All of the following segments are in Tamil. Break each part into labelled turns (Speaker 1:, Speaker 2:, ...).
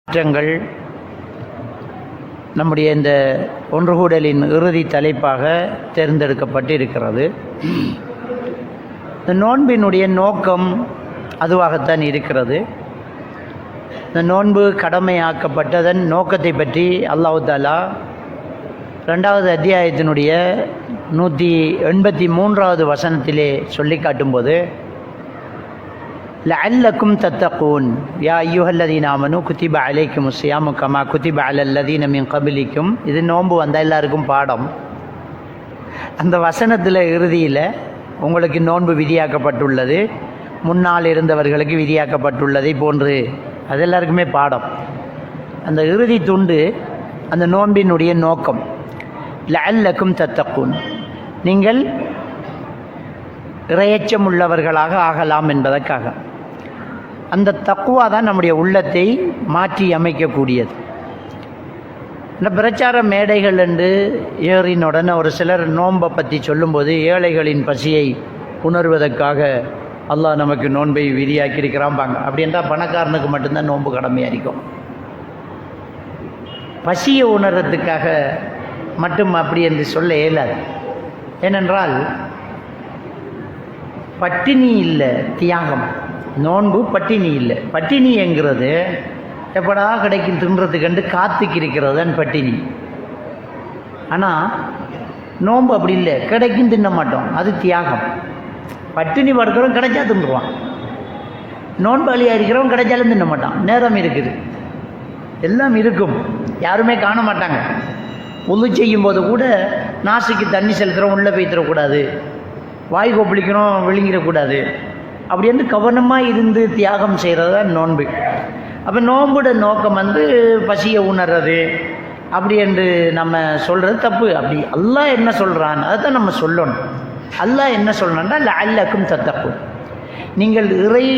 Speaker 1: மாற்றங்கள் நம்முடைய இந்த ஒன்றுகூடலின் இறுதி தலைப்பாக தேர்ந்தெடுக்கப்பட்டிருக்கிறது. இந்த நோன்பினுடைய நோக்கம் அதுவாகத்தான் இருக்கிறது. இந்த நோன்பு கடமையாக்கப்பட்டதன் நோக்கத்தை பற்றி அல்லாஹ் தஆலா 2வது அத்தியாயத்தினுடைய 183வது வசனத்திலே சொல்லி காட்டும்போது, லஅல்லக்கும் தத்தகூன் யா அய்யுஹல்லதீன ஆமனூ குத்திப அலைக்குமுஸ் ஸியாமு கமா குத்திப அலல்லதீன மின் கபிலிக்கும். இது நோன்பு வந்தால் எல்லாருக்கும் பாடம். அந்த வசனத்தில் இறுதியில் உங்களுக்கு நோன்பு விதியாக்கப்பட்டுள்ளது, முன்னால் இருந்தவர்களுக்கு விதியாக்கப்பட்டுள்ளதை போன்று அது எல்லாருக்குமே பாடம். அந்த இறுதி துண்டு அந்த நோன்பினுடைய நோக்கம். லஅல்லக்கும் தத்தகூன், நீங்கள் இறையச்சம் உள்ளவர்களாக ஆகலாம் என்பதற்காக. அந்த தக்குவா தான் நம்முடைய உள்ளத்தை மாற்றி அமைக்கக்கூடியது. இந்த பிரச்சார மேடைகள் என்று ஏறினுடனே ஒரு சிலர் நோன்பை பற்றி சொல்லும்போது ஏழைகளின் பசியை உணர்வதற்காக அல்லாஹ் நமக்கு நோன்பை விதியாக்கியிருக்கிறான்பாங்க. அப்படி என்றால் பணக்காரனுக்கு மட்டும்தான் நோன்பு கடமையாக இருக்கும். பசியை உணர்றதுக்காக மட்டும் அப்படி என்று சொல்ல இயலாது. ஏனென்றால் பட்டினி இல்லை, தியாகம். நோன்பு பட்டினி இல்லை. பட்டினி என்கிறது எப்படா கிடைக்கும் தின்றதுக்கண்டு காத்துக்கிருக்கிறது தான் பட்டினி. ஆனால் நோன்பு அப்படி இல்லை, கிடைக்கும் தின்ன மாட்டோம், அது தியாகம். பட்டினி படுக்கிறவன் கிடைச்சா தின்றுவான், நோன்பாளியாக இருக்கிறவன் கிடைச்சாலும் தின்ன மாட்டான். நேரம் இருக்குது, எல்லாம் இருக்கும், யாருமே காண மாட்டாங்க. உது செய்யும்போது கூட நாசிக்கு தண்ணி செலுத்துகிறோம், உள்ளே போய்த்திடக்கூடாது, வாய் கொப்பளிக்கிறோம், விழுங்கிடக்கூடாது. அப்படி வந்து கவனமாக இருந்து தியாகம் செய்கிறது தான் நோன்பு. அப்போ நோன்புட நோக்கம் பசியை உணர்றது அப்படி என்று நம்ம சொல்கிறது தப்பு. அப்படி அல்லாஹ் என்ன சொல்கிறான் அதை தான் நம்ம சொல்லணும். அல்லாஹ் என்ன சொல்கிறான்னா லஅல்லக்கும் தத்தகூன், நீங்கள் இறை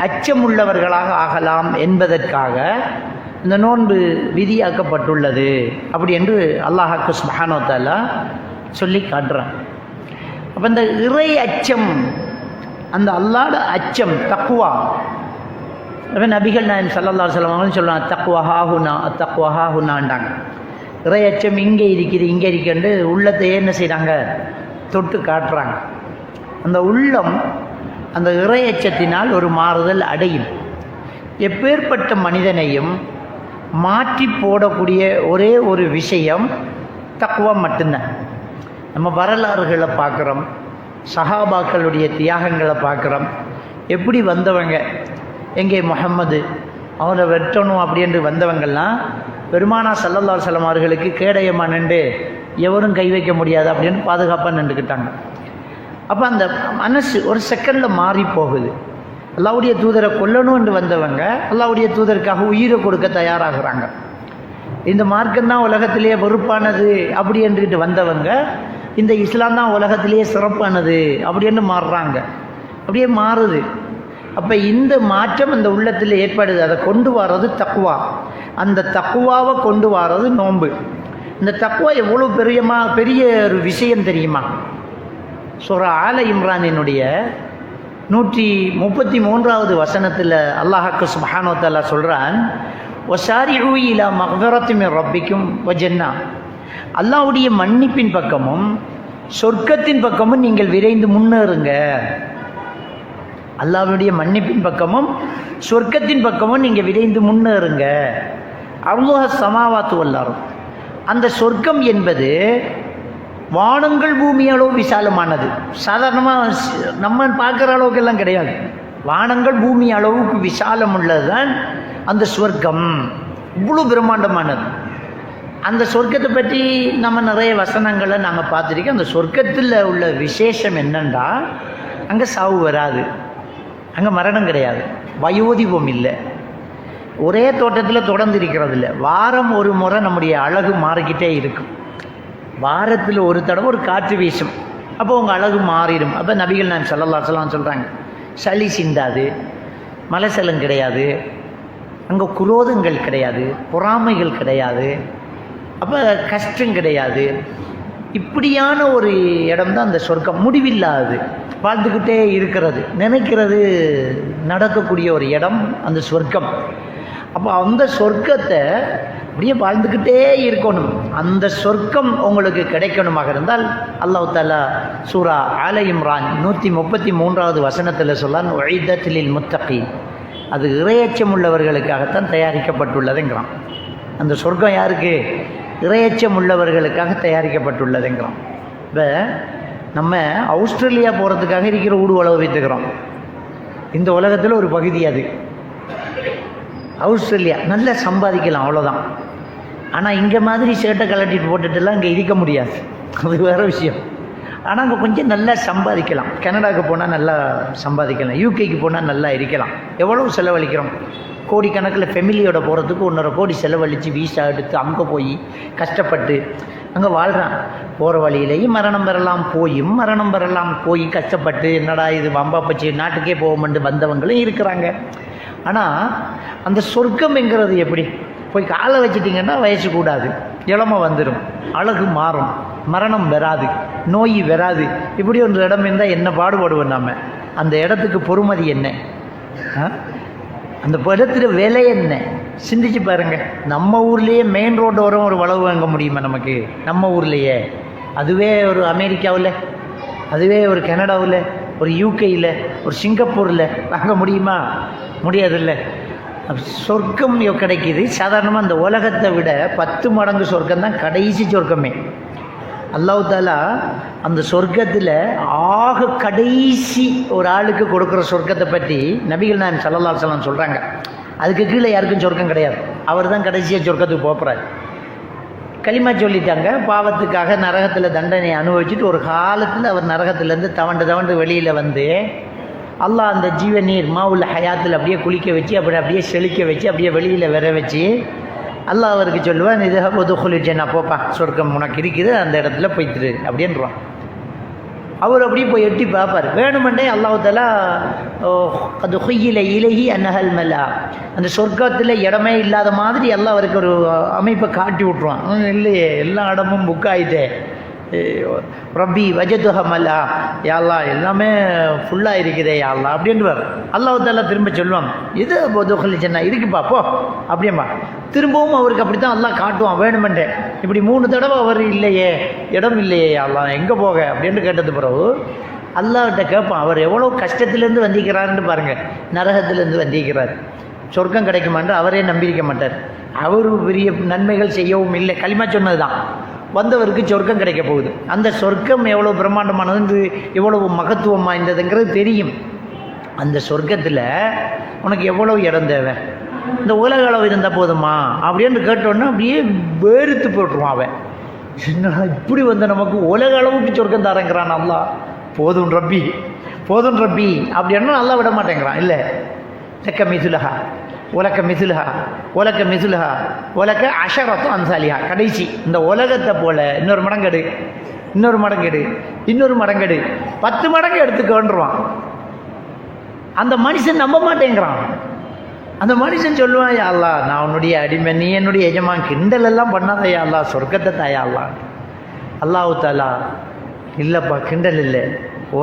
Speaker 1: அச்சம் உள்ளவர்களாக ஆகலாம் என்பதற்காக இந்த நோன்பு விதியாக்கப்பட்டுள்ளது அப்படி என்று அல்லாஹ் சுப்ஹானஹு வ தஆலா சொல்லி காட்டுறான். அப்போ இந்த இறை அச்சம், அந்த அல்லாஹ்வுடைய அச்சம், தக்வா. அப்போ நபிகள் நாயகம் ஸல்லல்லாஹு அலைஹி வஸல்லம் சொல்லுவாங்க, தக்வா ஹாஹுனா தக்வா ஹாஹுனாண்டாங்க. இறை அச்சம் இங்கே இருக்குது, இங்கே இருக்குன்னு உள்ளத்தையே என்ன செய்கிறாங்க, தொட்டு காட்டுறாங்க. அந்த உள்ளம் அந்த இறை அச்சத்தினால் ஒரு மாறுதல் அடையும். எப்பேற்பட்ட மனிதனையும் மாற்றி போடக்கூடிய ஒரே ஒரு விஷயம் தக்வா மட்டும்தான். நம்ம வரலாறுகளை பார்க்குறோம், சஹாபாக்களுடைய தியாகங்களை பார்க்குறோம். எப்படி வந்தவங்க, எங்கே முஹம்மது அவரை வெட்டணும் அப்படின்ட்டு வந்தவங்கள்லாம் பெருமானா ஸல்லல்லாஹு அலைஹி வஸல்லம் அவர்களுக்கு கேடயமாக நின்று எவரும் கை வைக்க முடியாது அப்படின்னு பாதுகாப்பாக நின்றுக்கிட்டாங்க. அப்போ அந்த மனசு ஒரு செகண்டில் மாறி போகுது. அல்லாஹ்வுடைய தூதரை கொல்லணும் என்று வந்தவங்க அல்லாஹ்வுடைய தூதருக்காக உயிரை கொடுக்க தயாராகிறாங்க. இந்த மார்க்கம்தான் உலகத்திலேயே வெறுப்பானது அப்படி என்றுட்டு வந்தவங்க இந்த இஸ்லாம் தான் உலகத்திலேயே சிறப்பானது அப்படின்னு மாறுறாங்க. அப்படியே மாறுது. அப்போ இந்த மாற்றம் அந்த உள்ளத்தில் ஏற்படுது. அதை கொண்டு வர்றது தக்வா. அந்த தக்வாவை கொண்டு வர்றது நோன்பு. இந்த தக்வா எவ்வளோ பெரிய ஒரு விஷயம் தெரியுமா? சூரா ஆல இம்ரானினுடைய 133வது வசனத்தில் அல்லாஹ் சுப்ஹானஹு வ தஆலா சொல்கிறான், வஸாரிஉ இலா மக்ஃபிரத்தின் மின் ரப்பிக்கும் வ ஜன்னah, அல்லாஹ்வுடைய மன்னிப்பின் பக்கமும் சொர்க்கத்தின் பக்கமும் நீங்கள் விரைந்து முன்னேறுங்க. அல்லாஹ்வுடைய மன்னிப்பின் பக்கமும் சொர்க்கத்தின் பக்கமும் நீங்கள் விரைந்து முன்னேறுங்க. அல்லாஹ் ஸமாவாத்து வல் அர்த், அந்த சொர்க்கம் என்பது வானங்கள் பூமி அளவு விசாலமானது. சாதாரணமாக நம்ம பார்க்குற அளவுக்கெல்லாம் கிடையாது. வானங்கள் பூமி அளவுக்கு விசாலம் உள்ளது தான் அந்த சொர்க்கம். இவ்வளோ பிரம்மாண்டமானது. அந்த சொர்க்கத்தை பற்றி நம்ம நிறைய வசனங்களை நாங்கள் பார்த்துருக்கோம். அந்த சொர்க்கத்தில் உள்ள விசேஷம் என்னென்னா, அங்கே சாவு வராது, அங்கே மரணம் கிடையாது, வயோதிபம் இல்லை, ஒரே தோட்டத்தில் தொடர்ந்து இருக்கிறது இல்லை. வாரம் ஒரு முறை நம்முடைய அழகு மாறிக்கிட்டே இருக்கும். வாரத்தில் ஒரு தடவை ஒரு காற்று வீசும், அப்போ உங்கள் அழகு மாறிடும். அப்போ நபிகள் நாயகம் ஸல்லல்லாஹு அலைஹி வஸல்லம் சொல்கிறாங்க, சளி சிந்தாது, மலசலம் கிடையாது, அங்கே குரோதங்கள் கிடையாது, பொறாமைகள் கிடையாது, அப்போ கஷ்டம் கிடையாது. இப்படியான ஒரு இடம் தான் அந்த சொர்க்கம். முடிவில்லாது, வாழ்ந்துக்கிட்டே இருக்கிறது, நினைக்கிறது நடக்கக்கூடிய ஒரு இடம் அந்த சொர்க்கம். அப்போ அந்த சொர்க்கத்தை அப்படியே வாழ்ந்துக்கிட்டே இருக்கணும். அந்த சொர்க்கம் உங்களுக்கு கிடைக்கணுமாக இருந்தால் அல்லாஹ் தஆலா சூரா ஆல இம்ரான் 133வது வசனத்தில் சொல்லான், உஇத்தத் லில் முத்தகீன், அது இறையச்சம் உள்ளவர்களுக்காகத்தான் தயாரிக்கப்பட்டுள்ளதுங்கிறான். அந்த சொர்க்கம் யாருக்கு? இறையச்சம் உள்ளவர்களுக்காக தயாரிக்கப்பட்டுள்ளதுங்கிறான். இப்போ நம்ம ஆஸ்திரேலியா போகிறதுக்காக இருக்கிற ஊடு உழவு வைத்துக்கிறோம். இந்த உலகத்தில் ஒரு பகுதி அது ஆஸ்திரேலியா. நல்லா சம்பாதிக்கலாம், அவ்வளோதான். ஆனால் இங்கே மாதிரி ஷர்ட்டை கலட்டிட்டு போட்டுட்டுலாம் இங்கே இருக்க முடியாது, அது வேறு விஷயம். ஆனால் அங்கே கொஞ்சம் நல்லா சம்பாதிக்கலாம். கனடாவுக்கு போனால் நல்லா சம்பாதிக்கலாம், யூகேக்கு போனால் நல்லா இருக்கலாம். எவ்வளவு செலவழிக்கிறோம்? கோடிக்கணக்கில் ஃபெமிலியோட போகிறதுக்கு 1.5 கோடி செலவழித்து வீசா எடுத்து அங்கே போய் கஷ்டப்பட்டு அங்கே வாழ்கிறான். போகிற வழியிலேயும் மரணம் பெறலாம் போய் கஷ்டப்பட்டு என்னடா இது வம்பா பச்சு நாட்டுக்கே போவோம்னு வந்தவங்களும் இருக்கிறாங்க. ஆனால் அந்த சொர்க்கம்ங்கிறது எப்படி? போய் காலை வச்சிட்டிங்கன்னா வயசு கூடாது, இளமை வந்துடும், அழகு மாறும், மரணம் வராது, நோய் வராது. இப்படி ஒரு இடம் இருந்தால் என்ன பாடுபடுவோம் நம்ம? அந்த இடத்துக்கு பொறுமதி என்ன? அந்த இடத்துல விலை என்ன? சிந்திச்சு பாருங்க. நம்ம ஊர்லேயே மெயின் ரோடு வரும் ஒரு வளவு வாங்க முடியுமா நமக்கு? நம்ம ஊர்லேயே. அதுவே ஒரு அமெரிக்காவில், அதுவே ஒரு கனடாவில், ஒரு யூகேயில், ஒரு சிங்கப்பூரில் வாங்க முடியுமா? முடியாதுல்ல. சொர்க்கம் கிடைக்கிது. சாதாரணமாக அந்த உலகத்தை விட 10 மடங்கு சொர்க்கம் தான் கடைசி சொர்க்கமே. அல்லாஹ் தஆலா அந்த சொர்க்கத்தில் ஆக கடைசி ஒரு ஆளுக்கு கொடுக்குற சொர்க்கத்தை பற்றி நபிகள் நாயகம் ஸல்லல்லாஹு அலைஹி வஸல்லம் சொல்கிறாங்க. அதுக்கு கீழே யாருக்கும் சொர்க்கம் கிடையாது. அவர் தான் கடைசியாக சொர்க்கத்துக்கு போகிறார். களிமா சொல்லிட்டாங்க. பாவத்துக்காக நரகத்தில் தண்டனை அனுபவிச்சுட்டு ஒரு காலத்தில் அவர் நரகத்திலேருந்து தவண்டு வெளியில் வந்து அல்லாஹ் அந்த ஜீவநீர் மாவுல் ஹயாத்தில் அப்படியே குளிக்க வச்சு அப்படியே செழிக்க வச்சு அப்படியே வெளியில் வர வச்சு அல்லாஹ் அவருக்கு சொல்லுவான், இது ஒதுக்குலு ஜன்னா, போப்பா சொர்க்கம் உனக்கு இருக்குது, அந்த இடத்துல போய்த்துரு அப்படின்றான். அவர் அப்படியே போய் எட்டி பார்ப்பார். வேணுமெண்டே அல்லாஹ் தஆலா அது ஹுய்யில இலஹி அன்னஹல் மலா, அந்த சொர்க்கத்தில் இடமே இல்லாத மாதிரி எல்லாம் அவருக்கு ஒரு அமைப்பை காட்டி விட்ருவான். இல்லையே, எல்லா இடமும் புக் ஆகிட்டே, ரப்பி வஜதுஹ மலா, யாழ்லா எல்லாமே ஃபுல்லாக இருக்குதே யாழ்லா அப்படின்வார். அல்லாஹ் தஆலா திரும்ப சொல்லுவான், இது ஒதுக்குலு ஜன்னா இருக்குப்பா போ அப்படியேம்மா. திரும்பவும் அவருக்கு அப்படி தான் அல்லாஹ் காட்டுவான். வேணுமெண்டே இப்படி 3 தடவை அவர் இல்லையே, இடம் இல்லையே யாழ்லா, எங்கே போக அப்படின்னு கேட்டது பிறகு அல்லாஹ்கிட்ட கேட்பான். அவர் எவ்வளோ கஷ்டத்துலேருந்து வந்திக்கிறாருன்னு பாருங்கள். நரகத்திலேருந்து வந்திக்கிறார். சொர்க்கம் கிடைக்குமான்னு அவரே நம்பியிருக்க மாட்டார். அவர் பெரிய நன்மைகள் செய்யவும் இல்லை, களிமா சொன்னது தான். வந்தவருக்கு சொர்க்கம் கிடைக்க போகுது. அந்த சொர்க்கம் எவ்வளோ பிரம்மாண்டமானது, எவ்வளவு மகத்துவம் வாய்ந்ததுங்கிறது தெரியும். அந்த சொர்க்கத்தில் உனக்கு எவ்வளோ இடம் தேவை? இந்த உலக அளவு இருந்தால் போதுமா அப்படின்னு கேட்டோன்னா அப்படியே வேறுத்து போட்டுருவான் அவன். என்னடா இப்படி வந்து நமக்கு உலக அளவுக்கு சொர்க்கம் தரங்கிறான் அல்லாஹ். போதும் ரப்பி அப்படின்னா நல்லா விட மாட்டேங்கிறான். இல்லை, லக்க மிதுலஹா உலக அஷரத்தும் அன்சாலியா, கடைசி இந்த உலகத்தை போல இன்னொரு மடங்கெடு 10 மடங்கு எடுத்துக்கொண்டுருவான். அந்த மனுஷன் நம்ப மாட்டேங்கிறான். அந்த மனுஷன் சொல்லுவான், யா அல்லாஹ் நான் உன்னுடைய அடிமை, நீ என்னுடைய எஜமான், கிண்டல் எல்லாம் பண்ணாத யா அல்லாஹ், சொர்க்கத்தை தாயா அல்லாஹ். அல்லாஹ் தஆலா இல்லைப்பா கிண்டல் இல்லை,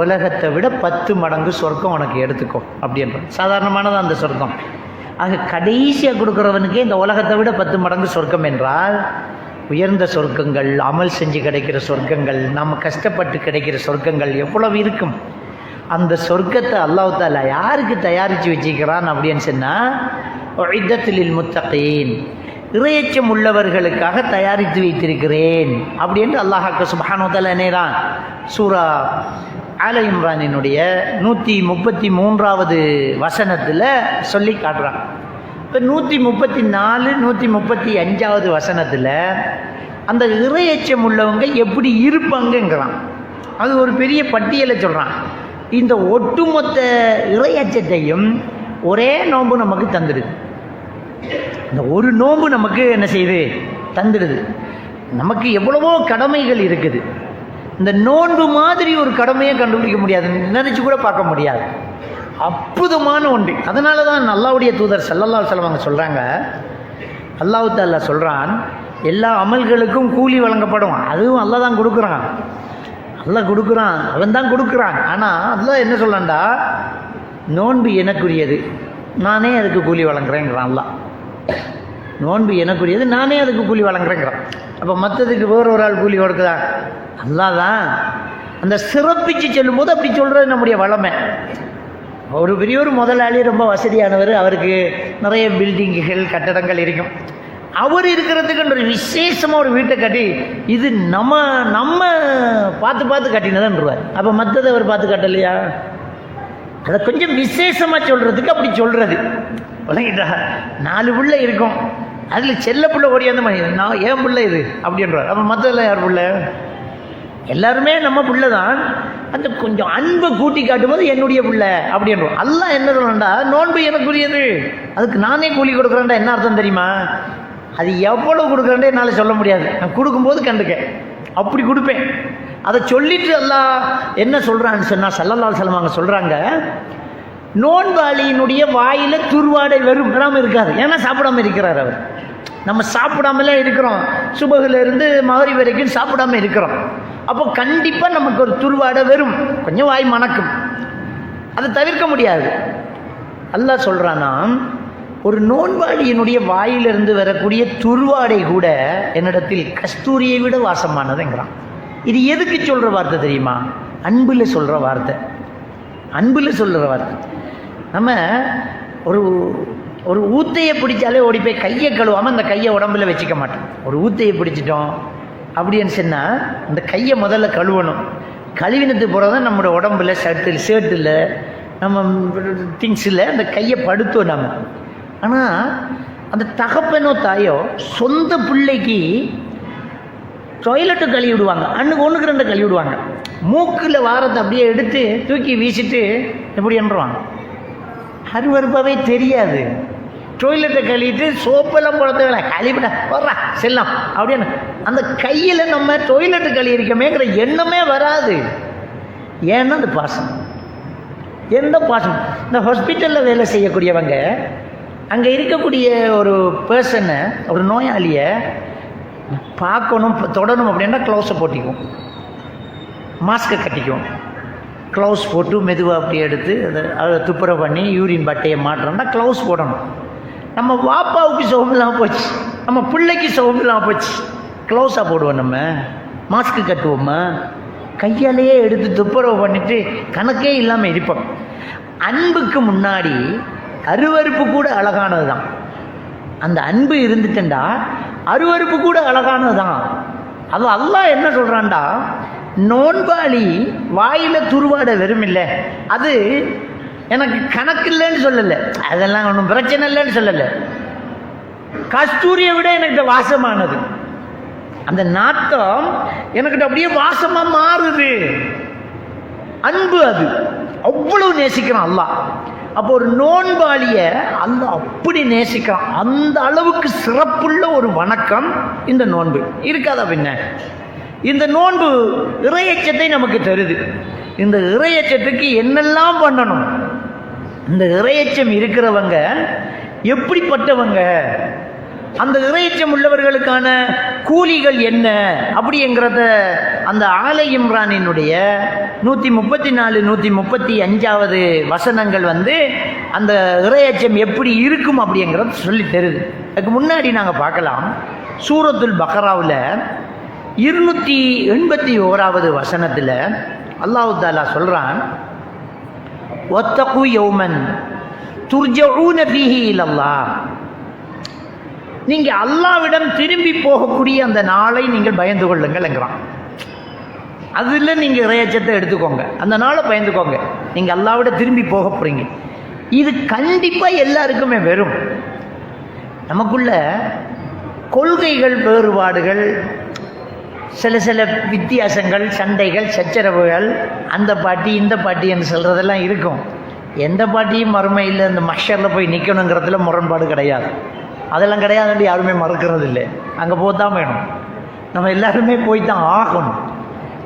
Speaker 1: உலகத்தை விட 10 மடங்கு சொர்க்கம் உனக்கு எடுத்துக்கோ அப்படின்ற. சாதாரணமானது அந்த சொர்க்கம். ஆக கடைசியாக கொடுக்குறவனுக்கே இந்த உலகத்தை விட 10 மடங்கு சொர்க்கம் என்றால் உயர்ந்த சொர்க்கங்கள், அமல் செஞ்சு கிடைக்கிற சொர்க்கங்கள், நம்ம கஷ்டப்பட்டு கிடைக்கிற சொர்க்கங்கள் எவ்வளவு இருக்கும். அந்த சொர்க்கத்தை அல்லாஹ் தஆலா யாருக்கு தயாரித்து வச்சுக்கிறான் அப்படின்னு சொன்னால், உஇத்தத் லில் முத்தகீன், இறையச்சம் உள்ளவர்களுக்காக தயாரித்து வைத்திருக்கிறேன் அப்படின்னு அல்லாஹ் சுப்ஹானஹு வ தஆலா நேரான் சூரா ஆல இம்ரானினுடைய 133வது வசனத்தில் சொல்லி காட்டுறான். இப்போ 134, 135வது வசனத்தில் அந்த இறையச்சம் உள்ளவங்க எப்படி இருப்பாங்கங்கிறான். அது ஒரு பெரிய பட்டியலை சொல்கிறான். இந்த ஒட்டுமொத்த இறையச்சத்தையும் ஒரே நோன்பு நமக்கு தந்துடுது. இந்த ஒரு நோன்பு நமக்கு என்ன செய்யுது? தந்துடுது. நமக்கு எவ்வளவோ கடமைகள் இருக்குது. இந்த நோன்பு மாதிரி ஒரு கடமையை கண்டுபிடிக்க முடியாது, நினைச்சு கூட பார்க்க முடியாது. அற்புதமான ஒன்று. அதனால தான் அல்லாஹ்வுடைய தூதர் ஸல்லல்லாஹு அலைஹி வஸல்லம் சொல்கிறாங்க, அல்லாஹ் தஆலா சொல்கிறான், எல்லா அமல்களுக்கும் கூலி வழங்கப்படும். அதுவும் அல்லாஹ் தான் கொடுக்குறான். அவன் தான் கொடுக்குறான். ஆனால் அல்லாஹ் என்ன சொல்லண்டா, நோன்பு எனக்குரியது, நானே அதுக்கு கூலி வழங்குறேங்கிறான் அல்லாஹ். நோன்பு எனக்குரியது, நானே அதுக்கு கூலி வழங்குறேங்கிறான். அப்போ மற்றதுக்கு வேறு ஒரு ஆள் கூலி கொடுக்குதா? அல்லாஹ் தான். அந்த சிறப்பிச்சு சொல்லும்போது அப்படி சொல்கிறது நம்முடைய வளமை. ஒரு பெரிய ஒரு முதலாளி, ரொம்ப வசதியானவர், அவருக்கு நிறைய பில்டிங்குகள் கட்டடங்கள் இருக்கும். அவர் இருக்கிறதுக்கு ஒரு விசேஷமாக ஒரு வீட்டை கட்டி இது நம்ம நம்ம பார்த்து பார்த்து கட்டினதுன்றார். அப்போ மற்றதை அவர் பார்த்து கட்டலையா? அதை கொஞ்சம் விசேஷமாக சொல்கிறதுக்கு அப்படி சொல்கிறது. விளங்கிட்டா? 4 பிள்ளை இருக்கும், அதில் செல்ல பிள்ளை ஓடியாந்த மாதிரி நான் ஏன் பிள்ளை இது அப்படின்றார். அப்போ மற்றதெல்லாம் யார் பிள்ளை? எல்லாருமே நம்ம பிள்ளை தான். அந்த கொஞ்சம் அன்பை கூட்டி காட்டும் போது என்னுடைய பிள்ளை அப்படின்றோம். அல்லாஹ் என்ன சொல்லண்டா, நோன்பு எனக்குரியது, அதுக்கு நானே கூலி கொடுக்குறேன்டா. என்ன அர்த்தம் தெரியுமா? அது எவ்வளோ கொடுக்குறேன்டே என்னால் சொல்ல முடியாது. நான் கொடுக்கும்போது கண்டுக்க அப்படி கொடுப்பேன். அதை சொல்லிட்டு அல்லாஹ் என்ன சொல்கிறான்னு சொன்னால், ஸல்லல்லாஹு அலைஹி வஸல்லம் அவங்க சொல்கிறாங்க, நோன்பாளியினுடைய வாயில் துர்வாடை வராமல் இருக்காது. ஏன்னா சாப்பிடாமல் இருக்கிறார் அவர். நம்ம சாப்பிடாமலே இருக்கிறோம், சுபகிலிருந்து மகரிப் வரைக்கும் சாப்பிடாம இருக்கிறோம். அப்போ கண்டிப்பாக நமக்கு ஒரு துர்வாடை வரும், கொஞ்சம் வாய் மணக்கும், அதை தவிர்க்க முடியாது. அல்லாஹ் சொல்கிறானா, ஒரு நோன்பாளியினுடைய வாயிலிருந்து வரக்கூடிய துர்வாடை கூட என்னிடத்தில் கஸ்தூரியை விட வாசமானதுங்கிறான். இது எதுக்கு சொல்கிற வார்த்தை தெரியுமா? அன்பில் சொல்கிற வார்த்தை. அன்பில் சொல்கிற வார்த்தை. நம்ம ஒரு ஒரு ஊத்தையை பிடிச்சாலே ஓடி போய் கையை கழுவாமல் அந்த கையை உடம்புல வச்சுக்க மாட்டோம். ஒரு ஊத்தையை பிடிச்சிட்டோம் அப்படின்னு சொன்னால் அந்த கையை முதல்ல கழுவணும். கழுவினத்துக்கு போகிறது தான் நம்மளோட உடம்புல ஷர்ட்டில் நம்ம திங்ஸில் அந்த கையை படுத்தோம் நம்ம. ஆனால் அந்த தகப்பனோ தாயோ சொந்த பிள்ளைக்கு டாய்லெட்டு கழுவி விடுவாங்க, அன்னுக்கு 1க்கு 2 கழுவி விடுவாங்க. மூக்கில் வாரத்தை அப்படியே எடுத்து தூக்கி வீசிட்டு எப்படி என்றுவாங்க, அருவருப்பாகவே தெரியாது. டாய்லெட்டை கழுவிட்டு சோப்பெல்லாம் போடுறதுல கழுவிட வர்றா செல்லாம் அப்படின்னு அந்த கையில் நம்ம டாய்லெட்டு கழுவிருக்கமேங்கிற எண்ணமே வராது. ஏன்னா அந்த பாசம், எந்த பாசம். இந்த ஹாஸ்பிட்டலில் வேலை செய்யக்கூடியவங்க அங்கே இருக்கக்கூடிய ஒரு பர்சனை, ஒரு நோயாளியை பார்க்கணும் தொடணும் அப்படின்னா க்ளவுஸை போட்டிக்குவோம், மாஸ்கை கட்டிக்குவோம். க்ளவுஸ் போட்டு மெதுவாக அப்படி எடுத்து அதை துப்புரவு பண்ணி யூரின் பட்டையை மாற்றோம்னா க்ளவுஸ் போடணும். நம்ம வாப்பாவுக்கு சோம்பலாம் போச்சு, நம்ம பிள்ளைக்கு சோம்பலாம் போச்சு, க்ளவுஸாக போடுவோம். நம்ம மாஸ்க்கு கட்டுவோம்மா, கையாலேயே எடுத்து துப்புரவு பண்ணிவிட்டு கணக்கே இல்லாமல் இருப்போம். அன்புக்கு முன்னாடி அருவருப்பு கூட அழகானது தான். அந்த அன்பு இருந்துட்டா அருவருப்பு கூட அழகானது தான். அது அல்லாஹ் என்ன சொல்கிறான்டா, நோன்பாளி வாயில் துருவாட வெறுமில்லை, அது எனக்கு கணக்கு இல்லைன்னு சொல்லலை, அதெல்லாம் ஒன்றும் பிரச்சனை இல்லைன்னு சொல்லலை. கஸ்தூரியை விட எனக்கு வாசமானது. அந்த நாட்டம் எனக்கு அப்படியே வாசமாக மாறுது. அன்பு அது அவ்வளவு நேசிக்கிறான் அல்லாஹ். அப்போ ஒரு நோன்பாளியை அல்லாஹ் அப்படி நேசிக்கிறான். அந்த அளவுக்கு சிறப்புள்ள ஒரு வணக்கம் இந்த நோன்பு. இருக்காதா பின்ன? இந்த நோன்பு இறையச்சத்தை நமக்கு தருது. இந்த இறையச்சத்துக்கு என்னெல்லாம் பண்ணணும், இந்த இறையச்சம் இருக்கிறவங்க எப்படிப்பட்டவங்க, அந்த இறையச்சம் உள்ளவர்களுக்கான கூலிகள் என்ன அப்படிங்கிறத அந்த ஆல இம்ரானினுடைய 134, 135 வசனங்கள் அந்த இறையச்சம் எப்படி இருக்கும் அப்படிங்கிறத சொல்லி தருது. அதுக்கு முன்னாடி நாங்கள் பார்க்கலாம், சூரத்துல் பக்ராவில் 281 வசனத்தில் அல்லாஹ் தஆலா சொல்கிறான், வத்தகு யௌமன் துர்ஜஊன ஃபீஹி இலல்லாஹ். நீங்கள் அல்லாஹ்விடம் திரும்பி போகக்கூடிய அந்த நாளை நீங்கள் பயந்து கொள்ளுங்கள்ங்கிறான். அதில் நீங்கள் இறையச்சத்தை எடுத்துக்கோங்க, அந்த நாளை பயந்துக்கோங்க. நீங்கள் அல்லாஹ்விட திரும்பி போக போகிறீங்க. இது கண்டிப்பாக எல்லாருக்குமே வரும். நமக்குள்ள கொள்கைகள் வேறுபாடுகள், சில சில வித்தியாசங்கள், சண்டைகள், சச்சரவுகள், அந்த பாட்டி இந்த பாட்டி என்று சொல்கிறதெல்லாம் இருக்கும். எந்த பாட்டியும் மறுமையில் அந்த மஷரில் போய் நிற்கணுங்கிறதுல முரண்பாடு கிடையாது. அதெல்லாம் கிடையாது, யாருமே மறுக்கிறது இல்லை. அங்கே போத்தான் வேணும், நம்ம எல்லாருமே போய் தான் ஆகணும்.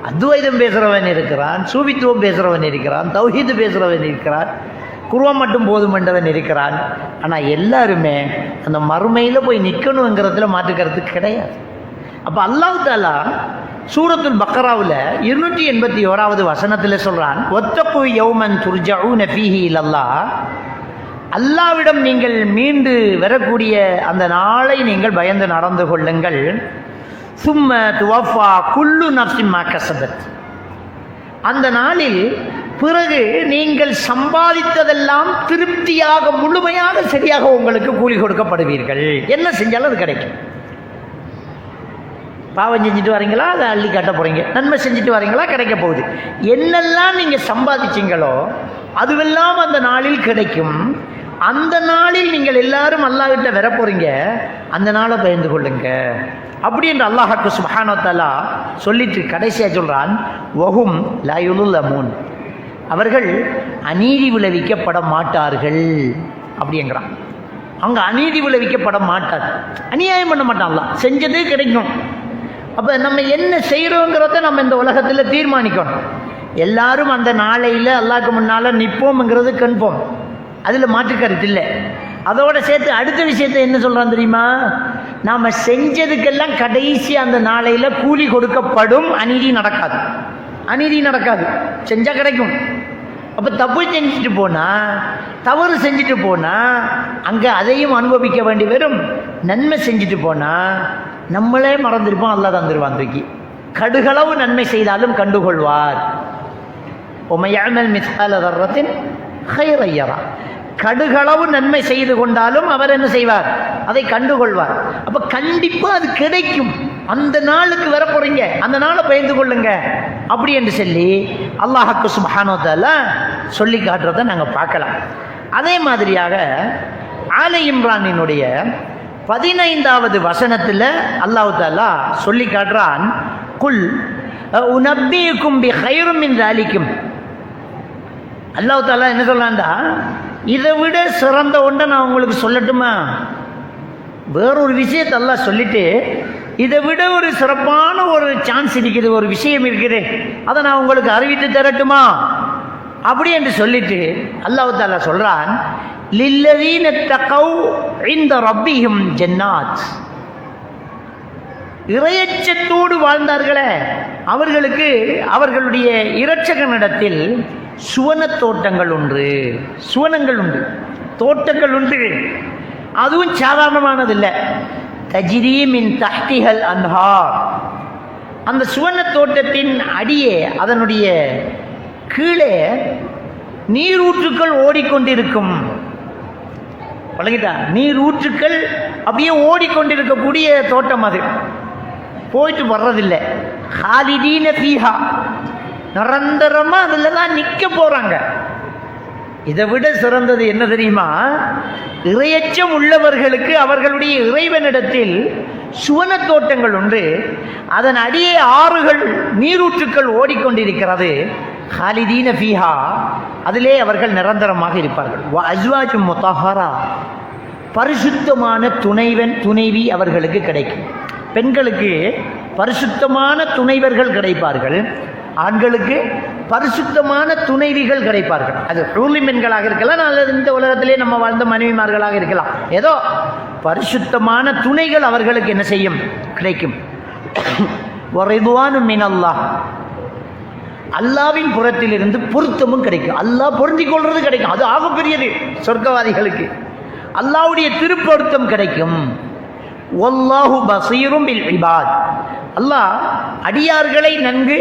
Speaker 1: அத்வைதம் பேசுகிறவன் இருக்கிறான், சூபித்துவம் பேசுகிறவன் இருக்கிறான், தௌஹீது பேசுகிறவன் இருக்கிறான், குர்ஆன் மட்டும் போதுமென்றவன் இருக்கிறான். ஆனால் எல்லாருமே அந்த மறுமையில் போய் நிற்கணுங்கிறதுல மாற்றுக்கிறது கிடையாது. அப்போ அல்லாஹ் தஆலா சூரத்துல் பக்ராவில் 281 வசனத்தில் சொல்கிறான், வத்தகு யௌமன் துர்ஜஊன ஃபீஹி இலல்லாஹ். அல்லாவிடம் நீங்கள் மீண்டு வரக்கூடிய அந்த நாளை நீங்கள் பயந்து நடந்து கொள்ளுங்கள். சும்ம துவஃபா குல்லு நஃப்ஸின் மா கஸபத். அந்த நாளில் பிறகு நீங்கள் சம்பாதித்ததெல்லாம் திருப்தியாக முழுமையாக சரியாக உங்களுக்கு கூலி கொடுக்கப்படுவீர்கள். என்ன செஞ்சாலும் அது கிடைக்கும். பாவம் செஞ்சுட்டு வரீங்களா, அதை அள்ளி கட்ட போகிறீங்க. நன்மை செஞ்சுட்டு வரீங்களா, கிடைக்க போகுது. என்னெல்லாம் நீங்கள் சம்பாதிச்சிங்களோ அதுவெல்லாம் அந்த நாளில் கிடைக்கும். அந்த நாளில் நீங்கள் எல்லாரும் அல்லாஹ்கிட்ட வர போகிறீங்க. அந்த நாளை பயந்து கொள்ளுங்க அப்படி என்று அல்லாஹ் சுப்ஹானஹு வ தஆலா சொல்லிட்டு கடைசியாக சொல்கிறான், வஹும் லா யுலமூன், அவர்கள் அநீதி விளைவிக்கப்பட மாட்டார்கள் அப்படிங்கிறான். அங்கே அநீதி விளைவிக்கப்பட மாட்டார், அநியாயம் பண்ண மாட்டான். அல்லாஹ் செஞ்சது கிடைக்கும். அப்போ நம்ம என்ன செய்கிறோங்கிறத நம்ம இந்த உலகத்தில் தீர்மானிக்கணும். எல்லாரும் அந்த நாளையில் அல்லாஹ்க்கு முன்னால் நிற்போம்ங்கிறது கன்ஃபார்ம், அதில் மாற்று கருத்து இல்லை. அதோடு சேர்த்து அடுத்த விஷயத்தை என்ன சொல்கிறான் தெரியுமா, நாம் செஞ்சதுக்கெல்லாம் கடைசி அந்த நாளையில் கூலி கொடுக்கப்படும். அநீதி நடக்காது, அநீதி நடக்காது, செஞ்சால் கிடைக்கும். அப்போ தப்பு செஞ்சுட்டு போனால், தவறு செஞ்சுட்டு போனால் அங்கே அதையும் அனுபவிக்க வேண்டி வரும். நன்மை செஞ்சுட்டு போனால் நம்மளே மறந்துருப்போம், அல்லாஹ் தந்துடுவான் தூக்கி. கடுகளவு நன்மை செய்தாலும் கண்டுகொள்வார். உமையாமல் மிஸ்கால தர்றத்தின் ஹைரையரா, கடுகளவு நன்மை செய்து கொண்டாலும் அவர் என்ன செய்வார், அதை கண்டுகொள்வார். அப்போ கண்டிப்பாக அது கிடைக்கும். அந்த நாளுக்கு வர போகிறீங்க, அந்த நாளை பயந்து கொள்ளுங்க அப்படி என்று சொல்லி அல்லாஹ் சுப்ஹானஹு வ தஆலா சொல்லி காட்டுறதை நாங்கள் பார்க்கலாம். அதே மாதிரியாக ஆல இம்ரானினுடைய 15வது வசனத்தில் அல்லாஹ் தஆலா சொல்லி காட்டுறான், குல் உனப்பியுக்கும் பி கைரும் மின் ஸாலிக்கும். அல்லாஹ் தஆலா என்ன சொல்றான்டா, இதை விட சிறந்த ஒன்றை நான் உங்களுக்கு சொல்லட்டுமா? வேறொரு விஷயத்தை அல்லாஹ் சொல்லிட்டு, இதை விட ஒரு சிறப்பான ஒரு சான்ஸ் இருக்குது, ஒரு விஷயம் இருக்குது, அதை நான் உங்களுக்கு அறிவித்து தரட்டுமா அப்படி என்று சொல்லிட்டு அல்லாஹ் தஆலா சொல்றான், லில்லதீன தகவ் இன்த ரப்பிஹிம் ஜன்னாத். இறையச்சத்தோடு வாழ்ந்தார்களே அவர்களுக்கு அவர்களுடைய இரட்சகனிடத்தில் சுவன தோட்டங்கள் உண்டு, சுவனங்கள் உண்டு, தோட்டங்கள் உண்டு. அதுவும் சாதாரணமானதில்லை. தஜ்ரீ மின் தஹ்திஹல் அன்ஹார். அந்த சுவன தோட்டத்தின் அடியே, அதனுடைய கீழே நீரூற்றுக்கள் ஓடிக்கொண்டிருக்கும். பழகிட்டா, நீரூற்றுக்கள் அப்படியே ஓடிக்கொண்டிருக்கக்கூடிய தோட்டம். அது போயிட்டு வர்றதில்லை. ஹாலிதீன ஃபீஹா, நிரந்தரமாக அதில் தான் நிற்க போகிறாங்க. இதை விட சிறந்தது என்ன தெரியுமா, இறையச்சம் உள்ளவர்களுக்கு அவர்களுடைய இறைவனிடத்தில் சுவன தோட்டங்கள் உண்டு. அதன் அடியே ஆறுகள், நீரூற்றுக்கள் ஓடிக்கொண்டிருக்கிறது. ஹாலிதீன ஃபீஹா, அதிலே அவர்கள் நிரந்தரமாக இருப்பார்கள். அஸ்வாஜும் முத்தஹரா, பரிசுத்தமான துணைவன் துணைவி அவர்களுக்கு கிடைக்கும். பெண்களுக்கு பரிசுத்தமான துணைவர்கள் கிடைப்பார்கள், ஆண்களுக்கு பரிசுத்தமான துணைவிகள் கிடைப்பார்கள். அது ஊர்லி பெண்களாக இருக்கலாம், அல்லது இந்த உலகத்திலே நம்ம வாழ்ந்த மனைவிமார்களாக இருக்கலாம். ஏதோ பரிசுத்தமான துணைகள் அவர்களுக்கு என்ன செய்யும், கிடைக்கும். வரிதுவானும் மினல்லாஹ், அல்லாவின் புறத்திலிருந்து பொருத்தமும் கிடைக்கும். அல்லாஹ் பொருந்திக் கொள்வது கிடைக்கும், அது ஆகப்பெரியது சொர்க்கவாதிகளுக்கு. அல்லாஹ்வுடைய திருப்பொருத்தம் கிடைக்கும். வல்லாஹு பஸீரும் பில் இபாத், அல்லாஹ் அடியார்களை நன்கு